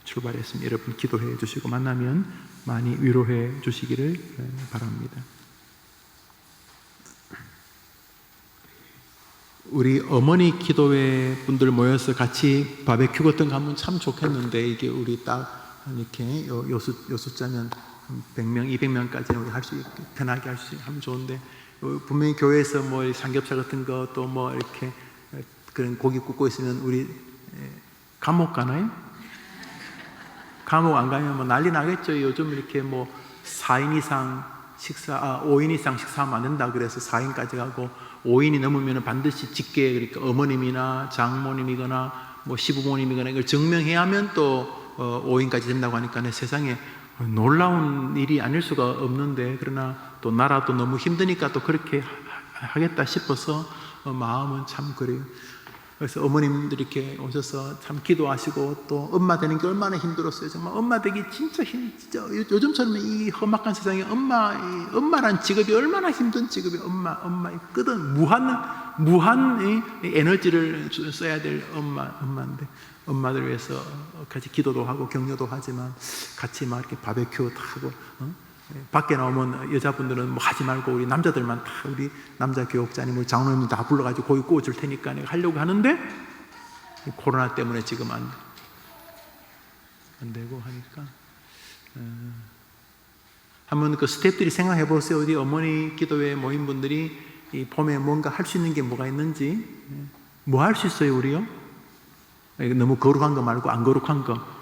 출발했습니다. 여러분 기도해 주시고 만나면 많이 위로해 주시기를 바랍니다. 우리 어머니 기도회 분들 모여서 같이 바베큐 같은 거 하면 참 좋겠는데 이게 우리 딱 이렇게 요 숫자면 100명, 200명까지는 우리 할 수 있게 편하게 할 수 하면 좋은데 분명히 교회에서 뭐 삼겹살 같은 거 또 뭐 이렇게 그런 고기 굽고 있으면 우리 감옥 가나요? 감옥 안 가면 뭐 난리 나겠죠. 요즘 이렇게 뭐 4인 이상 5인 이상 식사하면 안 된다 그래서 4인까지 가고 5인이 넘으면 반드시 직계 그러니까 어머님이나 장모님이거나 뭐 시부모님이거나 이걸 증명해야 하면 또 5인까지 된다고 하니까 세상에 놀라운 일이 아닐 수가 없는데 그러나 또 나라도 너무 힘드니까 또 그렇게 하겠다 싶어서 마음은 참 그래요. 그래서 어머님들이 이렇게 오셔서 참 기도하시고 또 엄마 되는 게 얼마나 힘들었어요. 정말 엄마 되기 진짜 요즘처럼 이 험악한 세상에 엄마란 직업이 얼마나 힘든 직업이 엄마의 끝은 무한 에너지를 써야 될 엄마인데 엄마들 위해서 같이 기도도 하고 격려도 하지만 같이 막 이렇게 바베큐 다 하고 밖에 나오면 여자분들은 뭐 하지 말고 우리 남자들만 다 우리 남자 교육자님 우리 장로님 다 불러가지고 고기 구워줄 테니까 내가 하려고 하는데 코로나 때문에 지금 안 되고 하니까 한번 그 스태프들이 생각해 보세요. 어디 어머니 기도회 모인 분들이 이 봄에 뭔가 할 수 있는 게 뭐가 있는지 뭐 할 수 있어요 우리요? 너무 거룩한 거 말고 안 거룩한 거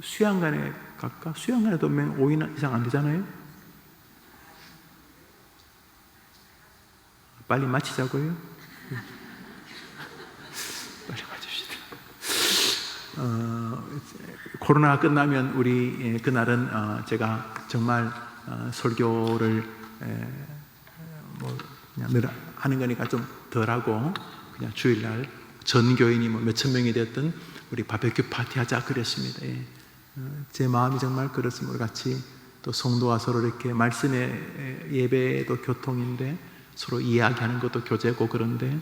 수양관에 갈까? 수양관에도 5인 이상 안 되잖아요? 빨리 마치자고요? 빨리 마칩시다. 코로나가 끝나면 우리 그날은 제가 정말 설교를 뭐 그냥 늘 하는 거니까 좀 덜하고 그냥 주일날 전 교인이 뭐 몇천 명이 됐든 우리 바베큐 파티 하자 그랬습니다. 제 마음이 정말 그렇습니다. 우리 같이 또 성도와 서로 이렇게 말씀의 예배도 교통인데 서로 이야기하는 것도 교제고 그런데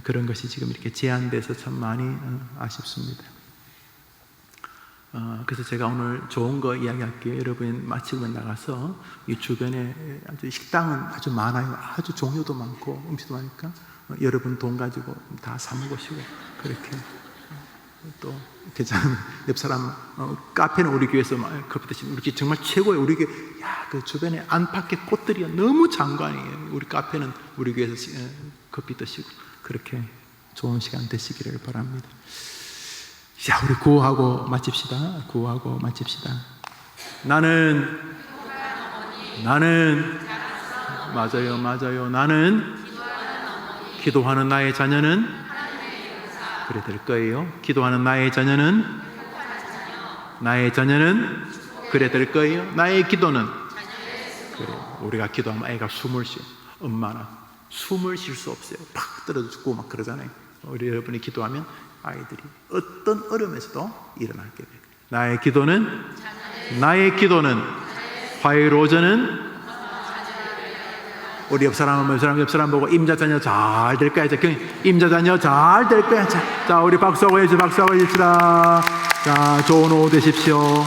그런 것이 지금 이렇게 제한돼서 참 많이 아쉽습니다. 그래서 제가 오늘 좋은 거 이야기할게요. 여러분 마치고 나가서 이 주변에 아주 식당은 아주 많아요. 아주 종류도 많고 음식도 많으니까 여러분 돈 가지고 다 사 먹으시고 그렇게 또 괜찮은 옆 사람 카페는 우리 교회에서 커피 드시면 우리 정말 최고예요. 우리 교회 그 주변에 안팎의 꽃들이 너무 장관이에요. 우리 카페는 우리 교회에서 커피 드시고 그렇게 좋은 시간 되시기를 바랍니다. 자, 우리 구호하고 마칩시다. 구호하고 마칩시다. 나는 맞아요. 나는 기도하는 나의 자녀는 그래 될 거예요. 기도하는 나의 자녀는 그래 될 거예요. 나의 기도는 그래 우리가 기도하면 애가 숨을 쉬어. 엄마나 숨을 쉴 수 없어요. 팍 떨어져 죽고 막 그러잖아요. 우리 여러분이 기도하면 아이들이 어떤 어려움에서도 일어나게 돼요. 나의 기도는 화요일 오전은 우리 옆 사람 보고 임자자녀 잘 될 거야. 임자자녀 잘 될 거야. 자, 우리 박수하고 해주시라. 자, 좋은 오후 되십시오.